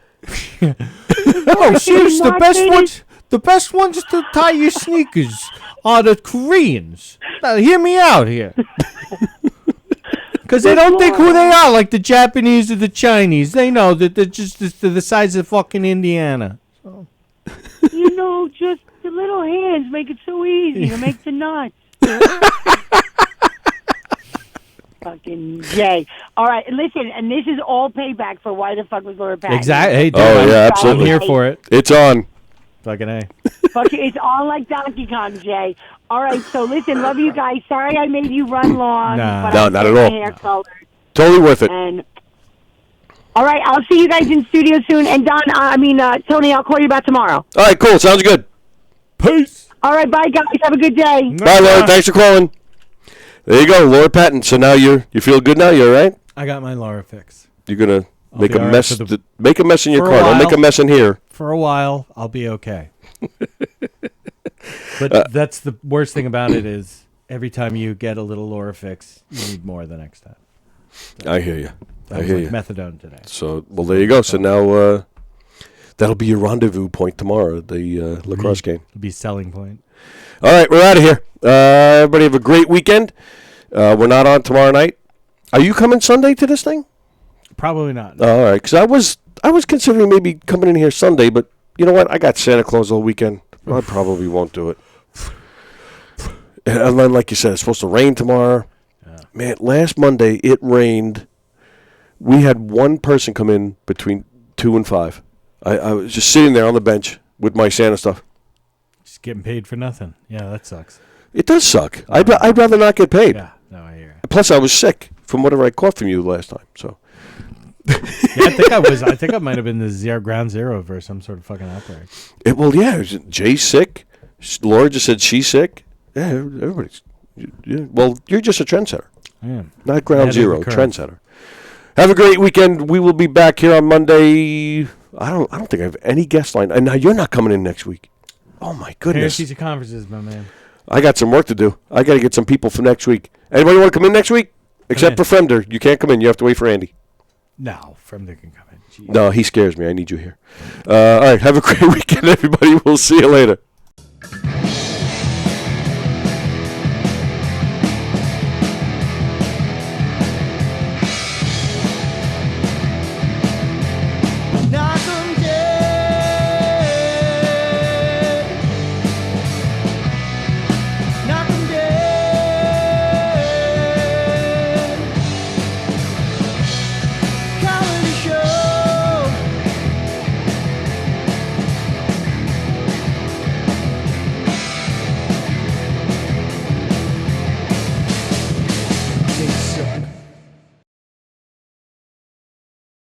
Oh, she's the best ones. The best ones to tie your sneakers are the Koreans. Now, hear me out here. Because they don't think who they are, like the Japanese or the Chinese. They know that they're just the size of fucking Indiana. So. Just the little hands make it so easy to make the knots. Fucking Jay. All right, listen, and this is all payback for why the fuck was Laura Patton. Exactly. Hey, dude, absolutely. I'm here for it. It's on. Fucking A. Fuck it, it's on like Donkey Kong, Jay. All right, so listen, love you guys. Sorry I made you run long. Nah. But No, I'm not at my all. Hair colored. Totally worth it. And all right, I'll see you guys in studio soon. And Don, Tony, I'll call you back tomorrow. All right, cool. Sounds good. Peace. All right, bye guys. Have a good day. Bye, Laura. Thanks for calling. There you go, Laura Patton. So now you feel good now? You all right? I got my Laura fix. You're gonna make be a all right mess. for Make a mess in your for a car. Don't make while. a mess in here. For a while, I'll be okay. But that's the worst thing about it is every time you get a little Laura fix, you need more the next time. I hear you. That I was hear like you. methadone today. So, well, there you go. So now that'll be your rendezvous point tomorrow at the lacrosse game. It'll be selling point. All right, we're out of here. Everybody have a great weekend. We're not on tomorrow night. Are you coming Sunday to this thing? Probably not. All right, because I was considering maybe coming in here Sunday, but you know what? I got Santa Claus all weekend. I probably won't do it. And then, like you said, it's supposed to rain tomorrow. Yeah. Man, last Monday it rained. We had one person come in between 2 and 5. I was just sitting there on the bench with my Santa stuff. Just getting paid for nothing. Yeah, that sucks. It does suck. I'd rather not get paid. Yeah, no, I hear it. Plus, I was sick from whatever I caught from you last time. So. Yeah, I think I might have been the ground zero for some sort of fucking outbreak. Jay's sick. Laura just said she's sick. Yeah, everybody's. Yeah. Well, you're just a trendsetter. I am. Not ground zero, trendsetter. Have a great weekend. We will be back here on Monday. I don't think I have any guest line. And now you're not coming in next week. Oh my goodness. Parent-teacher conferences, my man. I got some work to do. I got to get some people for next week. Anybody want to come in next week? Except for Fremder. You can't come in. You have to wait for Andy. No, Fremder can come in. Jeez. No, he scares me. I need you here. All right. Have a great weekend, everybody. We'll see you later.